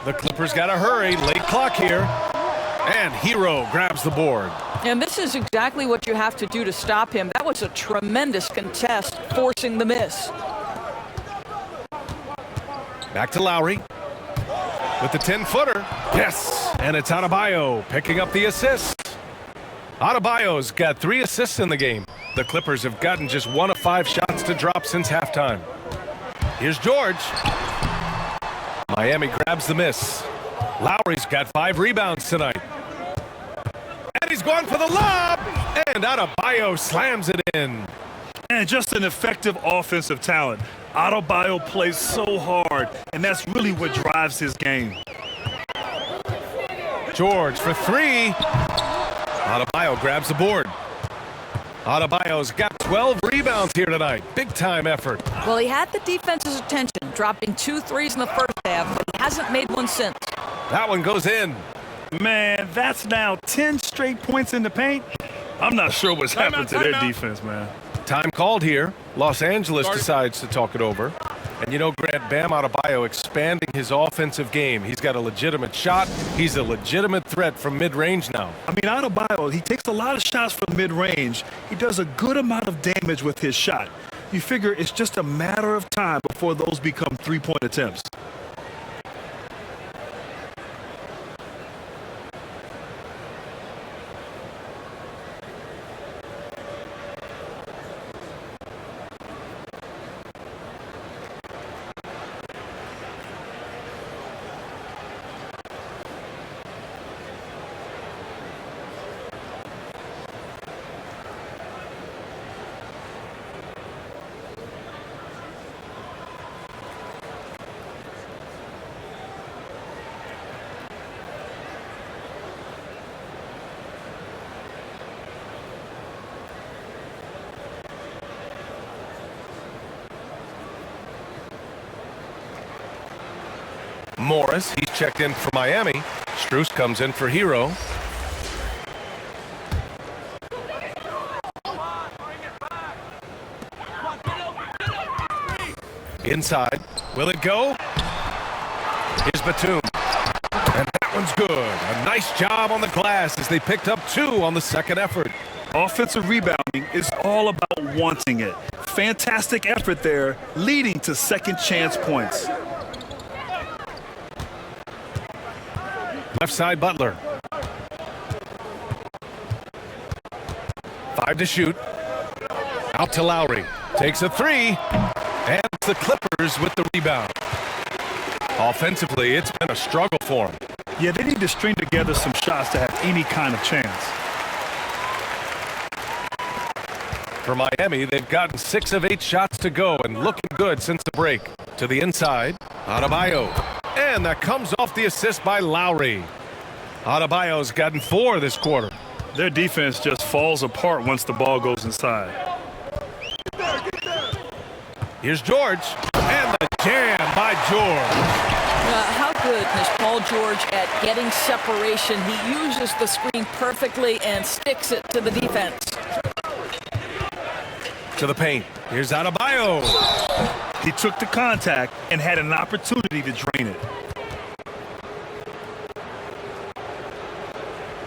The Clippers got to hurry. Late clock here. And Hero grabs the board. And this is exactly what you have to do to stop him. That was a tremendous contest, forcing the miss. Back to Lowry. With the 10-footer. Yes. And it's Adebayo picking up the assist. Adebayo's got 3 assists in the game. The Clippers have gotten just 1 of 5 shots to drop since halftime. Here's George. Miami grabs the miss. Lowry's got 5 rebounds tonight. And he's going for the lob. And Adebayo slams it in. And just an effective offensive talent. Adebayo plays so hard, and that's really what drives his game. George for 3. Adebayo grabs the board. Adebayo's got 12 rebounds here tonight. Big-time effort. Well, he had the defense's attention, dropping 2 threes in the first half, but he hasn't made one since. That one goes in. Man, that's now 10 straight points in the paint. I'm not sure what's happened to their defense, man. Time called here. Los Angeles decides to talk it over. And you know, Grant, Bam Adebayo expanding his offensive game. He's got a legitimate shot. He's a legitimate threat from mid-range now. I mean, Adebayo, he takes a lot of shots from mid-range. He does a good amount of damage with his shot. You figure it's just a matter of time before those become three-point attempts. Morris, he's checked in for Miami. Strus comes in for Hero. Inside. Will it go? Here's Batum. And that one's good. A nice job on the glass as they picked up 2 on the second effort. Offensive rebounding is all about wanting it. Fantastic effort there, leading to second chance points. Left side, Butler. 5 to shoot. Out to Lowry. Takes a 3. And the Clippers with the rebound. Offensively, it's been a struggle for them. Yeah, they need to string together some shots to have any kind of chance. For Miami, they've gotten 6 of 8 shots to go and looking good since the break. To the inside, Adebayo. And that comes off the assist by Lowry. Adebayo's gotten 4 this quarter. Their defense just falls apart once the ball goes inside. Here's George. And the jam by George. How good is Paul George at getting separation? He uses the screen perfectly and sticks it to the defense. To the paint. Here's Adebayo. He took the contact and had an opportunity to drain it.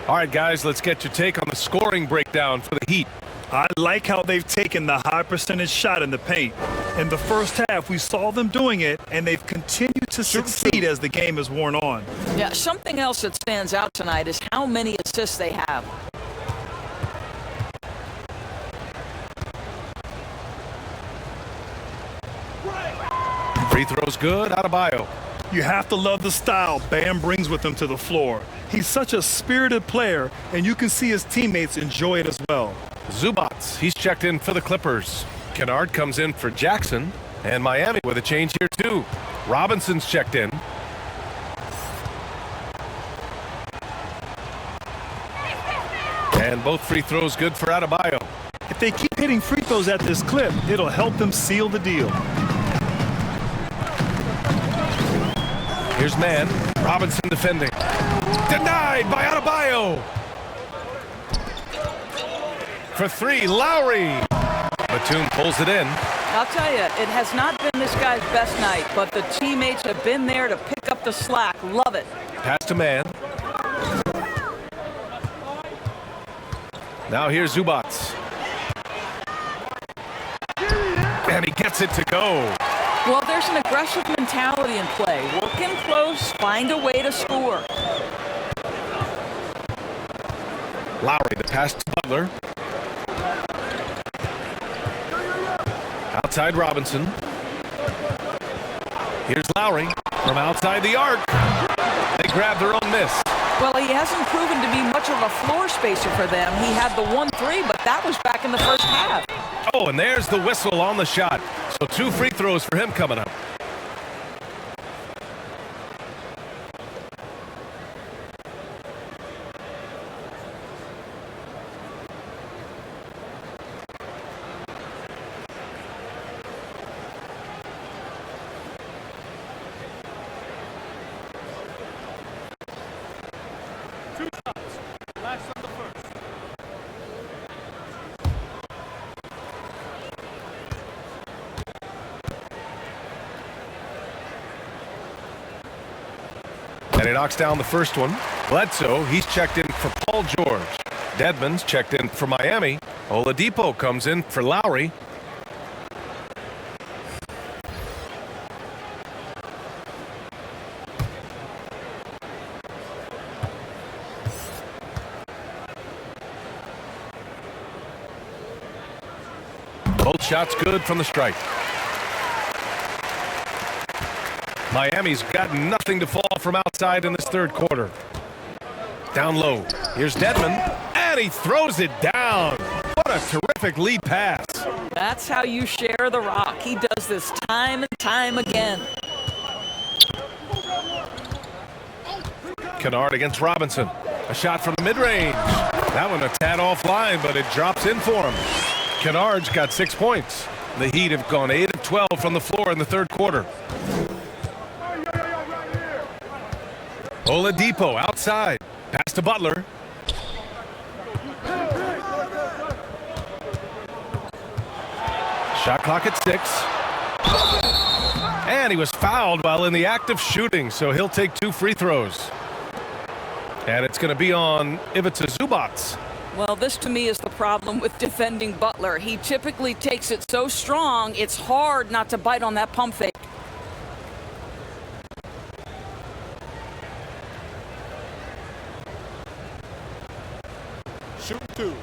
All right, guys, let's get your take on the scoring breakdown for the Heat. I like how they've taken the high percentage shot in the paint. In the first half, we saw them doing it, and they've continued to succeed as the game has worn on. Yeah, something else that stands out tonight is how many assists they have. Free throws good, Adebayo. You have to love the style Bam brings with him to the floor. He's such a spirited player, and you can see his teammates enjoy it as well. Zubats, he's checked in for the Clippers. Kennard comes in for Jackson. And Miami with a change here, too. Robinson's checked in. And both free throws good for Adebayo. If they keep hitting free throws at this clip, it'll help them seal the deal. Here's man. Robinson defending. Denied by Adebayo. For 3, Lowry. Batum pulls it in. I'll tell you, it has not been this guy's best night, but the teammates have been there to pick up the slack. Love it. Pass to man. Now here's Zubats. And he gets it to go. Well, there's an aggressive mentality in play. Work in close, find a way to score. Lowry, the pass to Butler. Outside Robinson. Here's Lowry from outside the arc. They grab their own miss. Well, he hasn't proven to be much of a floor spacer for them. He had the 1-3, but that was back in the first half. Oh, and there's the whistle on the shot. So 2 free throws for him coming up. And he knocks down the first one. Bledsoe, he's checked in for Paul George. Dedmon's checked in for Miami. Oladipo comes in for Lowry. Both shots good from the stripe. Miami's got nothing to fall from outside in this third quarter. Down low. Here's Dedmon, and he throws it down. What a terrific lead pass. That's how you share the rock. He does this time and time again. Kennard against Robinson. A shot from the mid-range. That one a tad offline, but it drops in for him. Kennard's got 6 points. The Heat have gone 8 of 12 from the floor in the third quarter. Oladipo outside. Pass to Butler. Shot clock at 6. And he was fouled while in the act of shooting, so he'll take 2 free throws. And it's going to be on Ivica Zubac. Well, this to me is the problem with defending Butler. He typically takes it so strong, it's hard not to bite on that pump fake. Shoot 2.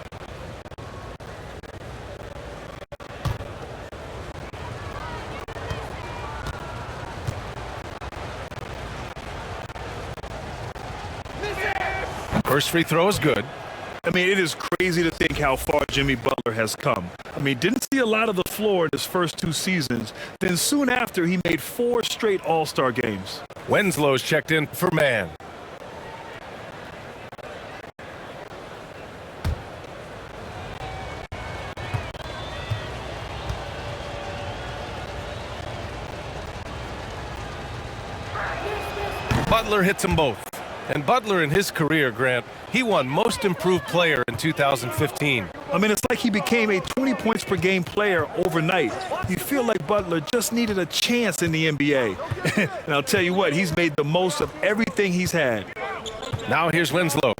First free throw is good. I mean, it is crazy to think how far Jimmy Butler has come. I mean, didn't see a lot of the floor in his first 2 seasons. Then soon after, he made 4 straight All-Star games. Winslow's checked in for man. Butler hits them both. And Butler in his career, Grant, he won Most Improved Player in 2015. I mean, it's like he became a 20 points per game player overnight. You feel like Butler just needed a chance in the NBA. And I'll tell you what, he's made the most of everything he's had. Now here's Winslow.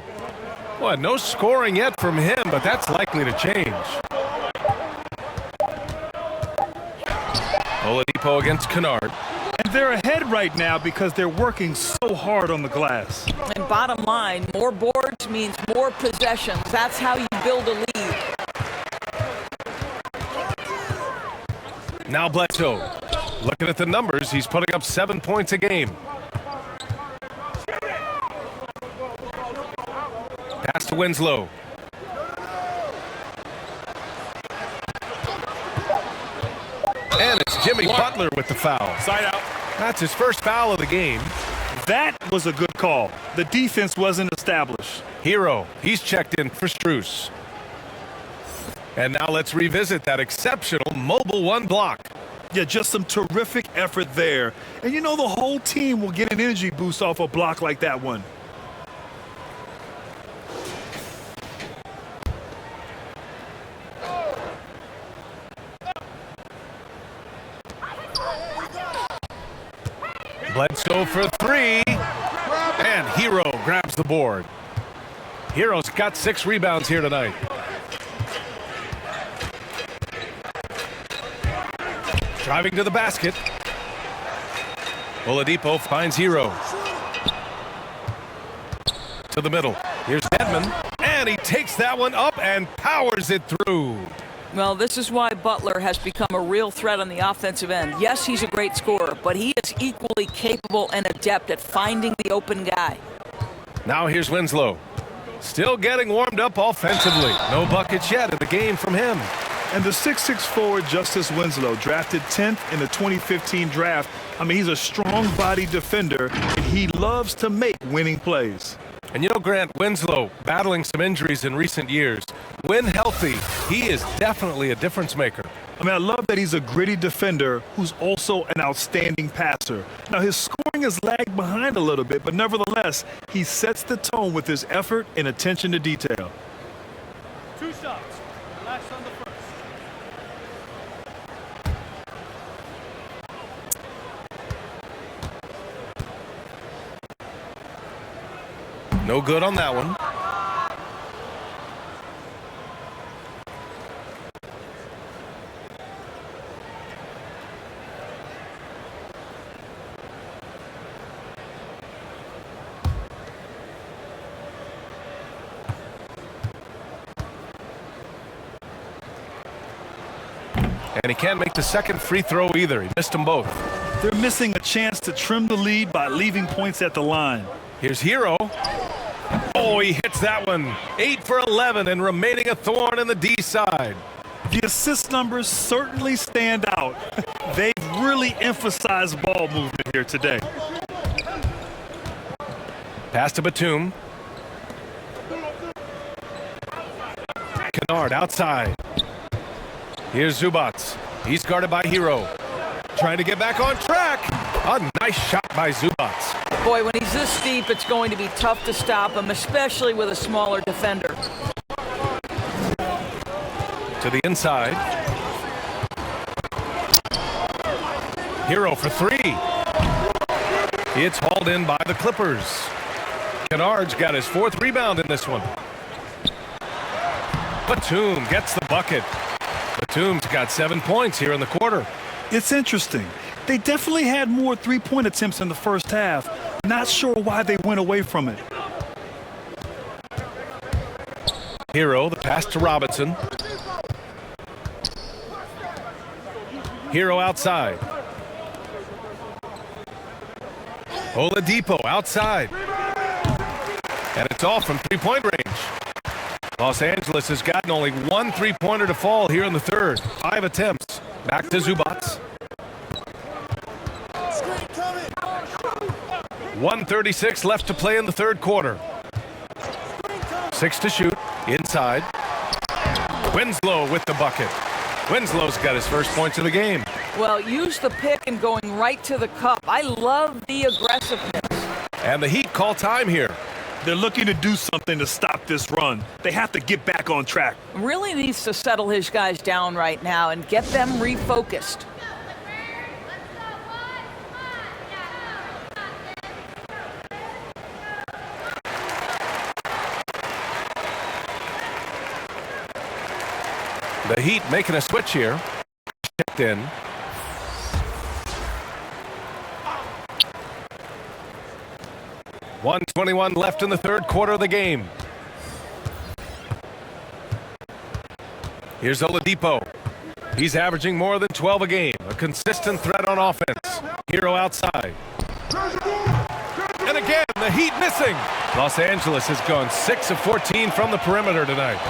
Well, no scoring yet from him, but that's likely to change. Oladipo against Kennard. And they're ahead right now because they're working so hard on the glass. And bottom line, more boards means more possessions. That's how you build a lead. Now Bledsoe. Looking at the numbers, he's putting up 7 points a game. Pass to Winslow. And it's Jimmy Butler with the foul. Side out. That's his first foul of the game. That was a good call. The defense wasn't established. Hero, he's checked in for Strus. And now let's revisit that exceptional mobile 1 block. Yeah, just some terrific effort there. And you know the whole team will get an energy boost off a block like that one. Bledsoe for 3. And Hero grabs the board. Hero's got 6 rebounds here tonight. Driving to the basket. Oladipo finds Hero. To the middle. Here's Dedmon. And he takes that one up and powers it through. Well, this is why Butler has become a real threat on the offensive end. Yes, he's a great scorer, but he is equally capable and adept at finding the open guy. Now here's Winslow. Still getting warmed up offensively. No buckets yet in the game from him. And the 6'6" forward Justice Winslow, drafted 10th in the 2015 draft. I mean, he's a strong-bodied defender, and he loves to make winning plays. And you know, Grant, Winslow battling some injuries in recent years. When healthy, he is definitely a difference maker. I mean, I love that he's a gritty defender who's also an outstanding passer. Now, his scoring has lagged behind a little bit, but nevertheless, he sets the tone with his effort and attention to detail. 2 shots. Relax on the first. No good on that one. And he can't make the second free throw either. He missed them both. They're missing a chance to trim the lead by leaving points at the line. Here's Hero. Oh, he hits that one. 8 for 11 and remaining a thorn in the D side. The assist numbers certainly stand out. They've really emphasized ball movement here today. Pass to Batum. Kennard outside. Here's Zubac. He's guarded by Hero. Trying to get back on track. A nice shot by Zubats. Boy, when he's this deep, it's going to be tough to stop him, especially with a smaller defender. To the inside. Hero for three. It's hauled in by the Clippers. Kennard's got his fourth rebound in this one. Batum gets the bucket. Batum's got 7 points here in the quarter. It's interesting. They definitely had more three-point attempts in the first half. Not sure why they went away from it. Hero, the pass to Robinson. Hero outside. Oladipo outside. And it's off from three-point range. Los Angeles has gotten only one three-pointer to fall here in the third. 5 attempts. Back to Zubats. 1:36 left to play in the third quarter. 6 to shoot. Inside. Winslow with the bucket. Winslow's got his first points of the game. Well, use the pick and going right to the cup. I love the aggressiveness. And the Heat call time here. They're looking to do something to stop this run. They have to get back on track. Really needs to settle his guys down right now and get them refocused. The Heat making a switch here. Checked in. .121 left in the third quarter of the game. Here's Oladipo. He's averaging more than 12 a game. A consistent threat on offense. Hero outside. And again, the Heat missing. Los Angeles has gone 6 of 14 from the perimeter tonight.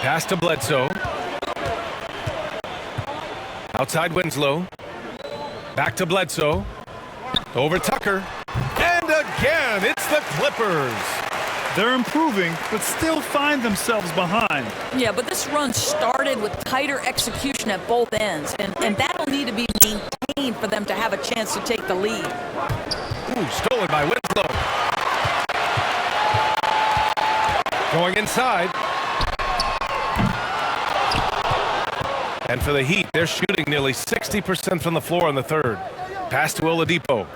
Pass to Bledsoe. Outside Winslow. Back to Bledsoe. Over Tucker. And again, it's the Clippers. They're improving, but still find themselves behind. Yeah, but this run started with tighter execution at both ends, and that'll need to be maintained for them to have a chance to take the lead. Ooh, stolen by Winslow. Going inside. And for the Heat, they're shooting nearly 60% from the floor in the third. Pass to Oladipo.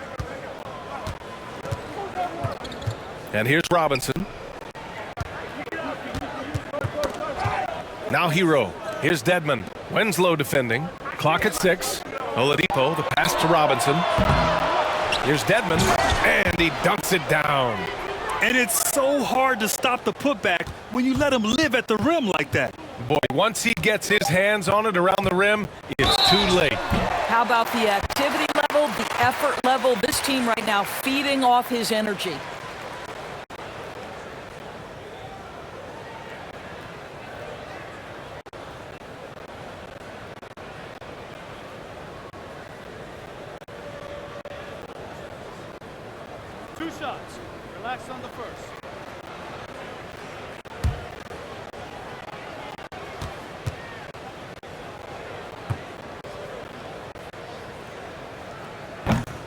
And here's Robinson. Now Hero. Here's Dedmon. Winslow defending. Clock at 6. Oladipo, the pass to Robinson. Here's Dedmon. And he dunks it down. And it's so hard to stop the putback when you let him live at the rim like that. Boy, once he gets his hands on it around the rim, it's too late. How about the activity level, the effort level? This team right now feeding off his energy. Two shots. Relax on the first.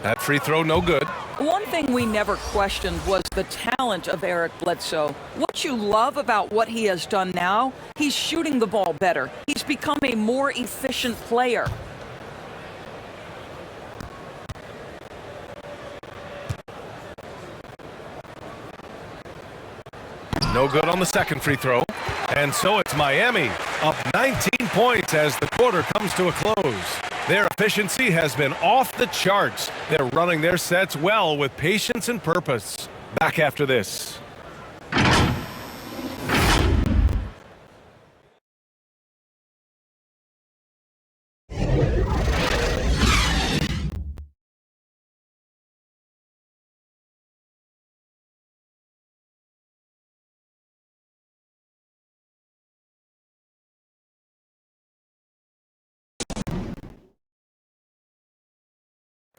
That free throw, no good. One thing we never questioned was the talent of Eric Bledsoe. What you love about what he has done now, he's shooting the ball better. He's become a more efficient player. No good on the second free throw. And so it's Miami up 19 points as the quarter comes to a close. Their efficiency has been off the charts. They're running their sets well with patience and purpose. Back after this.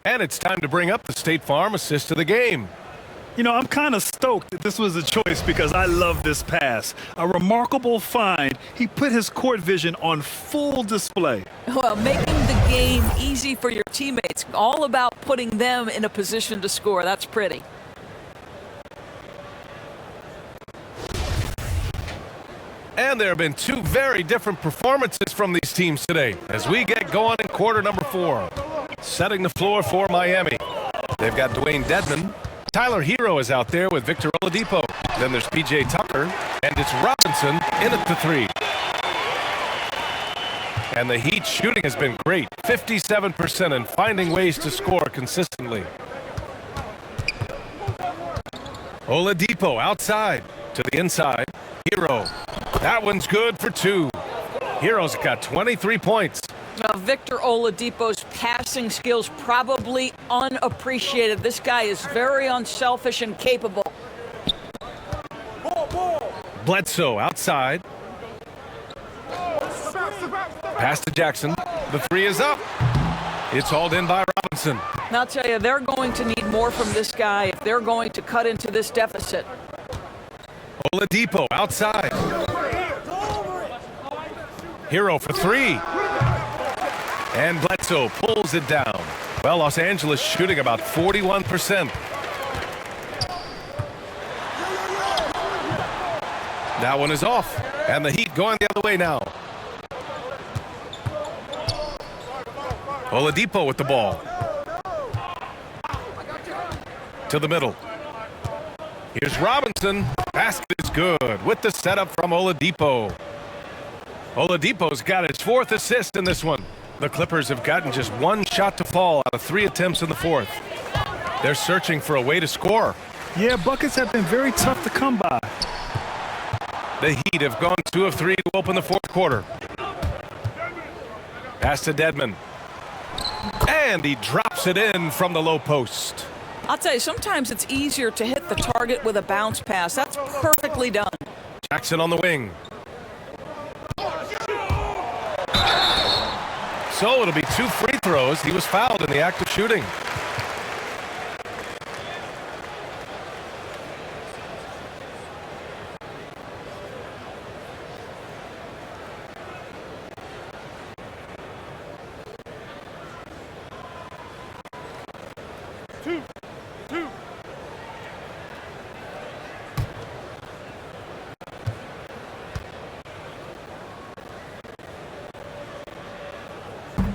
And it's time to bring up the State Farm assist of the game. You know, I'm kind of stoked that this was a choice because I love this pass. A remarkable find. He put his court vision on full display. Well, making the game easy for your teammates. All about putting them in a position to score. That's pretty. And there have been two very different performances from these teams today as we get going in quarter number 4. Setting the floor for Miami. They've got Dwayne Dedman. Tyler Hero is out there with Victor Oladipo. Then there's P.J. Tucker, and it's Robinson in at the 3. And the Heat shooting has been great, 57%, and finding ways to score consistently. Oladipo outside to the inside. Hero. That one's good for 2. Hero's got 23 points. Now, Victor Oladipo's passing skills probably unappreciated. This guy is very unselfish and capable. Bledsoe outside. Pass to Jackson. The 3 is up. It's hauled in by Robinson. Now, I'll tell you, they're going to need more from this guy if they're going to cut into this deficit. Oladipo outside. Hero for 3. And Bledsoe pulls it down. Well, Los Angeles shooting about 41%. That one is off. And the Heat going the other way now. Oladipo with the ball. To the middle. Here's Robinson. Basket is good with the setup from Oladipo. Oladipo's got his 4th assist in this one. The Clippers have gotten just 1 shot to fall out of 3 attempts in the 4th. They're searching for a way to score. Yeah, buckets have been very tough to come by. The Heat have gone 2 of 3 to open the 4th quarter. Pass to Dedman. And he drops it in from the low post. I'll tell you, sometimes it's easier to hit the target with a bounce pass. That's perfectly done. Jackson on the wing. So it'll be 2 free throws. He was fouled in the act of shooting.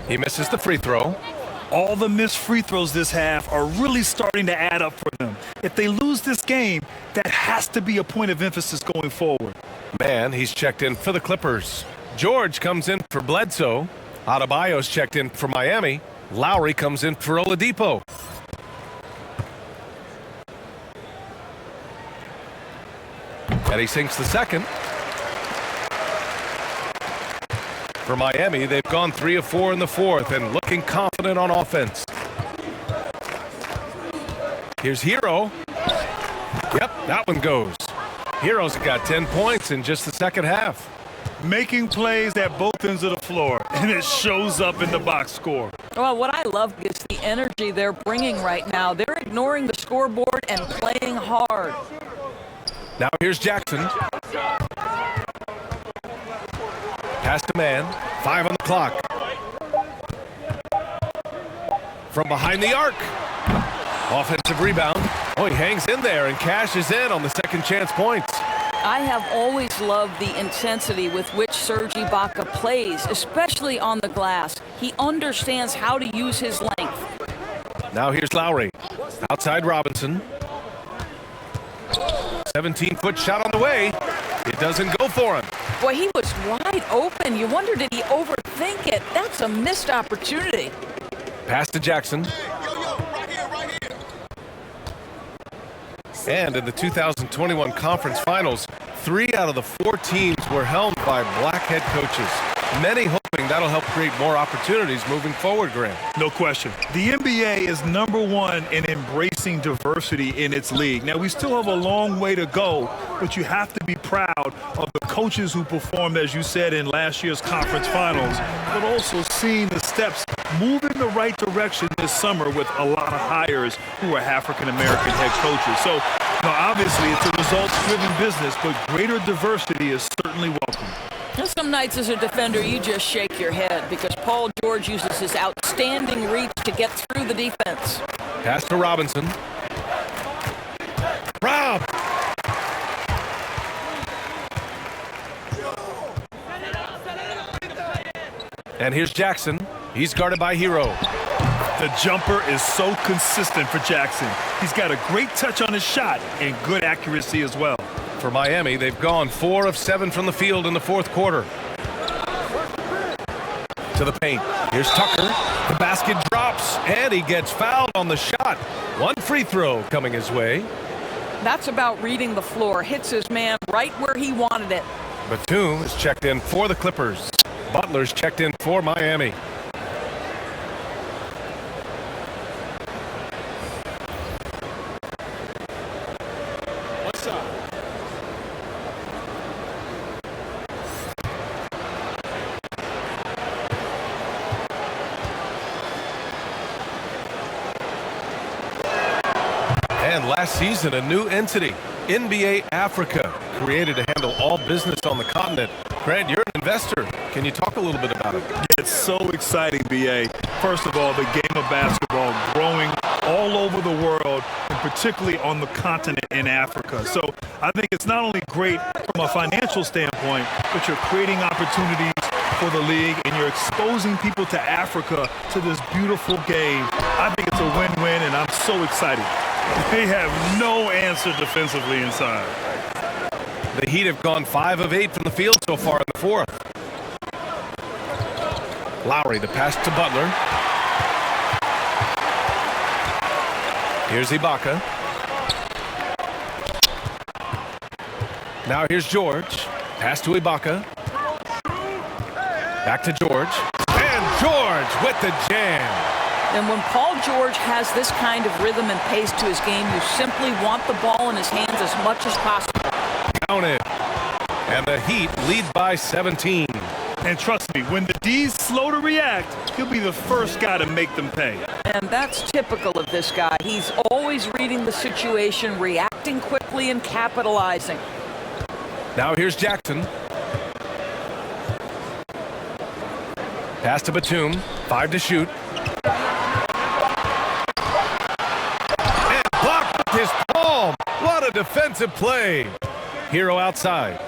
He misses the free throw. All the missed free throws this half are really starting to add up for them. If they lose this game, that has to be a point of emphasis going forward. Man, he's checked in for the Clippers. George comes in for Bledsoe. Adebayo's checked in for Miami. Lowry comes in for Oladipo. And he sinks the second. For Miami, they've gone 3 of 4 in the 4th and looking confident on offense. Here's Hero. Yep, that one goes. Hero's got 10 points in just the second half. Making plays at both ends of the floor, and it shows up in the box score. Well, what I love is the energy they're bringing right now. They're ignoring the scoreboard and playing hard. Now here's Jackson. Pass to man. 5 on the clock. From behind the arc. Offensive rebound. Oh, he hangs in there and cashes in on the second chance points. I have always loved the intensity with which Serge Ibaka plays, especially on the glass. He understands how to use his length. Now here's Lowry. Outside Robinson. 17-foot shot on the way. It doesn't go for him. Boy, he was wide open. You wonder, did he overthink it? That's a missed opportunity. Pass to Jackson. And in the 2021 Conference Finals, 3 out of the 4 teams were helmed by black head coaches. Many hoping that'll help create more opportunities moving forward, Grant. No question. The NBA is #1 in embracing diversity in its league. Now, we still have a long way to go, but you have to be proud of the coaches who performed, as you said, in last year's conference finals, but also seeing the steps move in the right direction this summer with a lot of high hires who are African-American head coaches. So, obviously, it's a results-driven business, but greater diversity is certainly welcome. Some nights as a defender, you just shake your head because Paul George uses his outstanding reach to get through the defense. Pass to Robinson. Rob! And here's Jackson. He's guarded by Hero. The jumper is so consistent for Jackson. He's got a great touch on his shot and good accuracy as well. For Miami, they've gone 4 of 7 from the field in the fourth quarter. To the paint. Here's Tucker. The basket drops, and he gets fouled on the shot. One free throw coming his way. That's about reading the floor. Hits his man right where he wanted it. Batum is checked in for the Clippers. Butler's checked in for Miami. And last season, a new entity, NBA Africa, created to handle all business on the continent. Grant, you're an investor. Can you talk a little bit about it? It's so exciting, B.A. First of all, the game of basketball growing all over the world, and particularly on the continent in Africa. So I think it's not only great from a financial standpoint, but you're creating opportunities for the league, and you're exposing people to Africa, to this beautiful game. I think it's a win-win, and I'm so excited. They have no answer defensively inside. The Heat have gone 5 of 8 from the field so far in the fourth. Lowry, the pass to Butler. Here's Ibaka. Now here's George. Pass to Ibaka. Back to George. And George with the jam. And when Paul George has this kind of rhythm and pace to his game, you simply want the ball in his hands as much as possible. Count it. And the Heat lead by 17. And trust me, when the D's slow to react, he'll be the first guy to make them pay. And that's typical of this guy. He's always reading the situation, reacting quickly, and capitalizing. Now here's Jackson. Pass to Batum. 5 to shoot. And blocked with his palm. What a defensive play. Hero outside.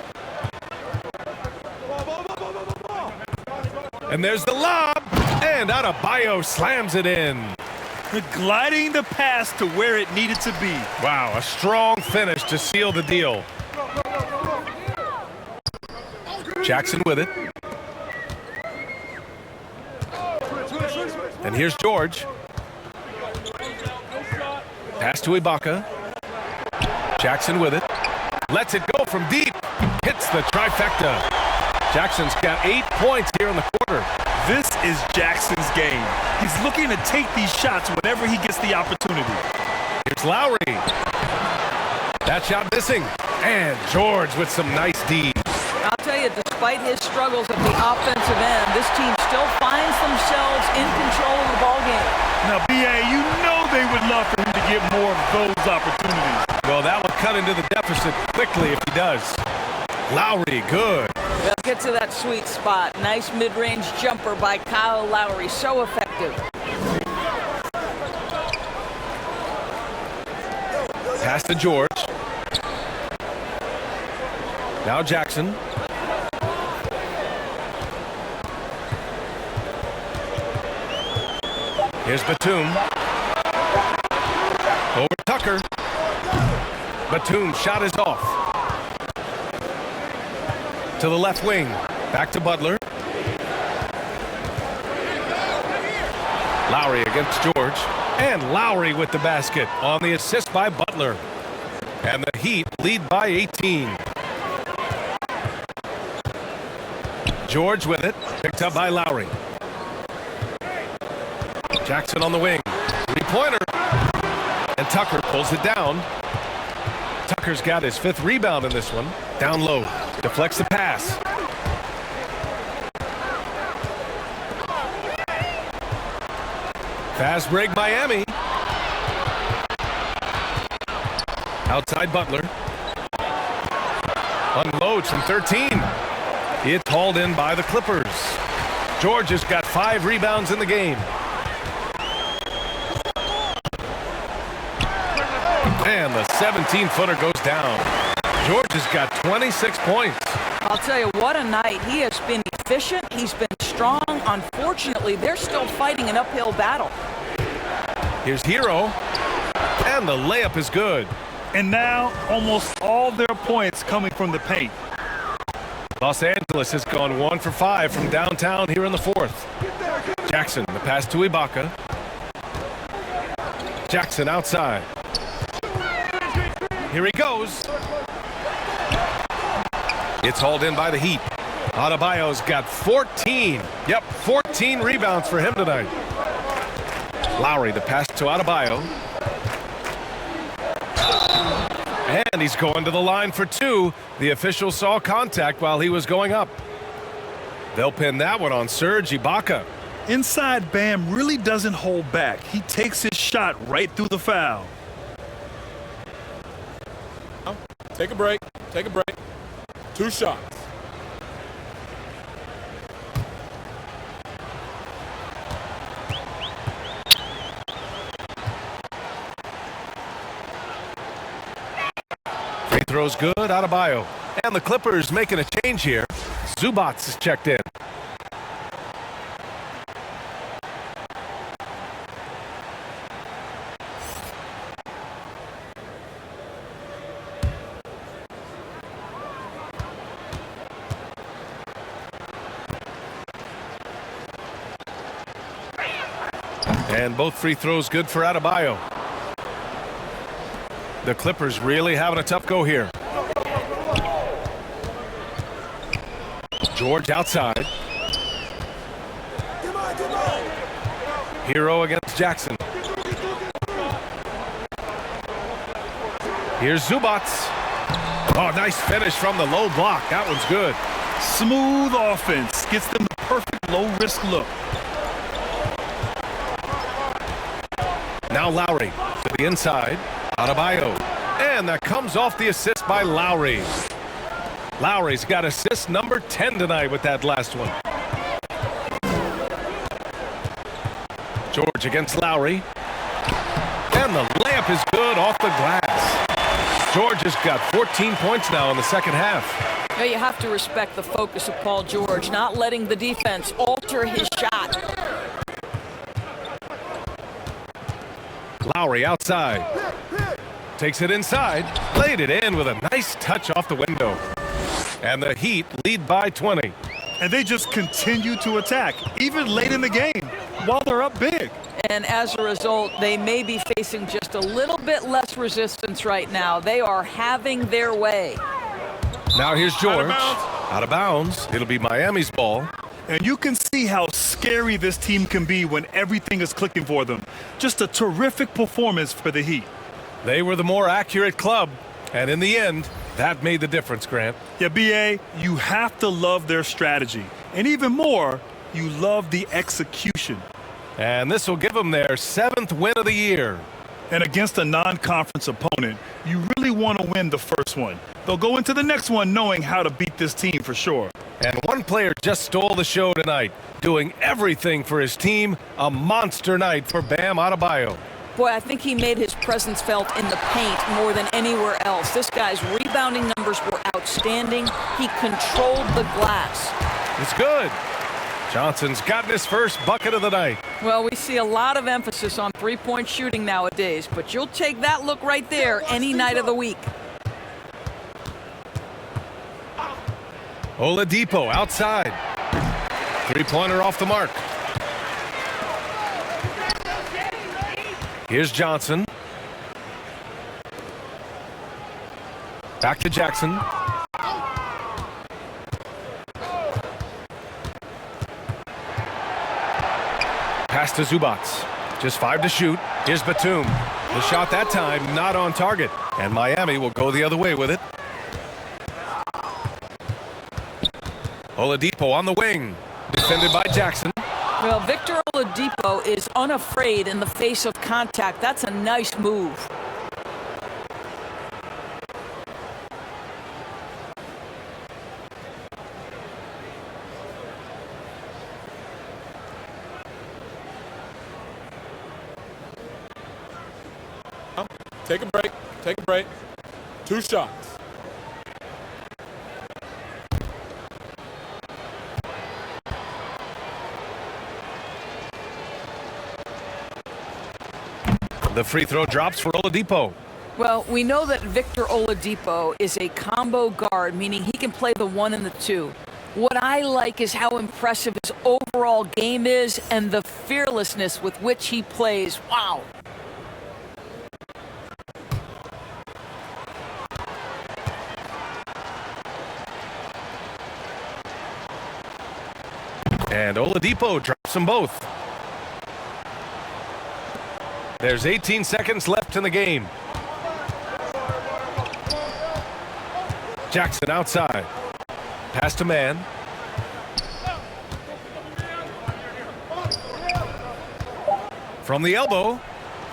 And there's the lob. And Adebayo slams it in. Gliding the pass to where it needed to be. Wow, a strong finish to seal the deal. Jackson with it. And here's George. Pass to Ibaka. Jackson with it. Lets it go from deep. Hits the trifecta. Jackson's got 8 points here in the quarter. This is Jackson's game. He's looking to take these shots whenever he gets the opportunity. Here's Lowry. That shot missing. And George with some nice D's. I'll tell you, despite his struggles at the offensive end, this team still finds themselves in control of the ballgame. Now, B.A., you know they would love for him to get more of those opportunities. Well, that will cut into the deficit quickly if he does. Lowry, good. Well, get to that sweet spot. Nice mid-range jumper by Kyle Lowry. So effective. Pass to George. Now Jackson. Here's Batum. Over Tucker. Batum shot is off. To the left wing. Back to Butler. Lowry against George. And Lowry with the basket on the assist by Butler. And the Heat lead by 18. George with it. Picked up by Lowry. Jackson on the wing. Three-pointer. And Tucker pulls it down. Tucker's got his 5th rebound in this one. Down low. Deflects the pass. Fast break Miami. Outside Butler. Unloads from 13. It's hauled in by the Clippers. George has got 5 rebounds in the game. And the 17-footer goes down. George has got 26 points. I'll tell you, what a night. He has been efficient. He's been strong. Unfortunately, they're still fighting an uphill battle. Here's Hero. And the layup is good. And now almost all their points coming from the paint. Los Angeles has gone 1 for 5 from downtown here in the 4th. Jackson, the pass to Ibaka. Jackson outside. Here he goes. It's hauled in by the Heat. Adebayo's got 14. Yep, 14 rebounds for him tonight. Lowry, the pass to Adebayo. And he's going to the line for 2. The official saw contact while he was going up. They'll pin that one on Serge Ibaka. Inside Bam really doesn't hold back. He takes his shot right through the foul. Take a break. Take a break. 2 shots. Free throw's good, Adebayo. And the Clippers making a change here. Zubats is checked in. And both free throws good for Adebayo. The Clippers really having a tough go here. George outside. Hero against Jackson. Here's Zubats. Oh, nice finish from the low block. That one's good. Smooth offense. Gets them the perfect low-risk look. Now Lowry to the inside. Adebayo. And that comes off the assist by Lowry. Lowry's got assist number 10 tonight with that last one. George against Lowry. And the layup is good off the glass. George has got 14 points now in the second half. Now you have to respect the focus of Paul George, not letting the defense alter his shot. Lowry outside. Takes it inside. Laid it in with a nice touch off the window. And the Heat lead by 20. And they just continue to attack, even late in the game, while they're up big. And as a result, they may be facing just a little bit less resistance right now. They are having their way. Now here's George. Out of bounds. It'll be Miami's ball. And you can see how scary this team can be when everything is clicking for them. Just a terrific performance for the Heat. They were the more accurate club, and in the end, that made the difference, Grant. Yeah, B.A., you have to love their strategy. And even more, you love the execution. And this will give them their 7th win of the year. And against a non-conference opponent, you really want to win the first one. They'll go into the next one knowing how to beat this team for sure. And one player just stole the show tonight, doing everything for his team. A monster night for Bam Adebayo. Boy, I think he made his presence felt in the paint more than anywhere else. This guy's rebounding numbers were outstanding. He controlled the glass. It's good. Johnson's gotten his first bucket of the night. Well, we see a lot of emphasis on three-point shooting nowadays, but you'll take that look right there any night of the week. Oladipo outside. Three-pointer off the mark. Here's Johnson. Back to Jackson. Pass to Zubats. Just 5 to shoot. Here's Batum. The shot that time not on target. And Miami will go the other way with it. Oladipo on the wing. Defended by Jackson. Well, Victor Oladipo is unafraid in the face of contact. That's a nice move. Take a break. Take a break. 2 shots. The free throw drops for Oladipo. Well, we know that Victor Oladipo is a combo guard, meaning he can play the 1 and the 2. What I like is how impressive his overall game is and the fearlessness with which he plays. Wow. And Oladipo drops them both. There's 18 seconds left in the game. Jackson outside. Pass to man. From the elbow.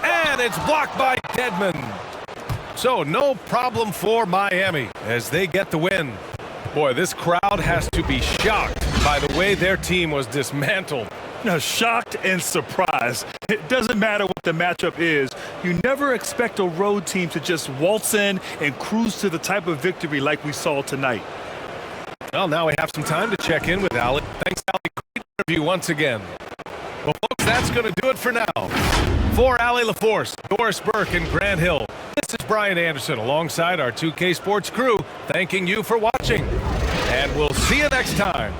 And it's blocked by Dedmon. So no problem for Miami as they get the win. Boy, this crowd has to be shocked by the way their team was dismantled. Now, shocked and surprised. It doesn't matter what the matchup is. You never expect a road team to just waltz in and cruise to the type of victory like we saw tonight. Well, now we have some time to check in with Allie. Thanks, Allie. Great interview once again. Well, folks, that's going to do it for now. For Allie LaForce, Doris Burke, and Grant Hill, this is Brian Anderson alongside our 2K Sports crew, thanking you for watching. And we'll see you next time.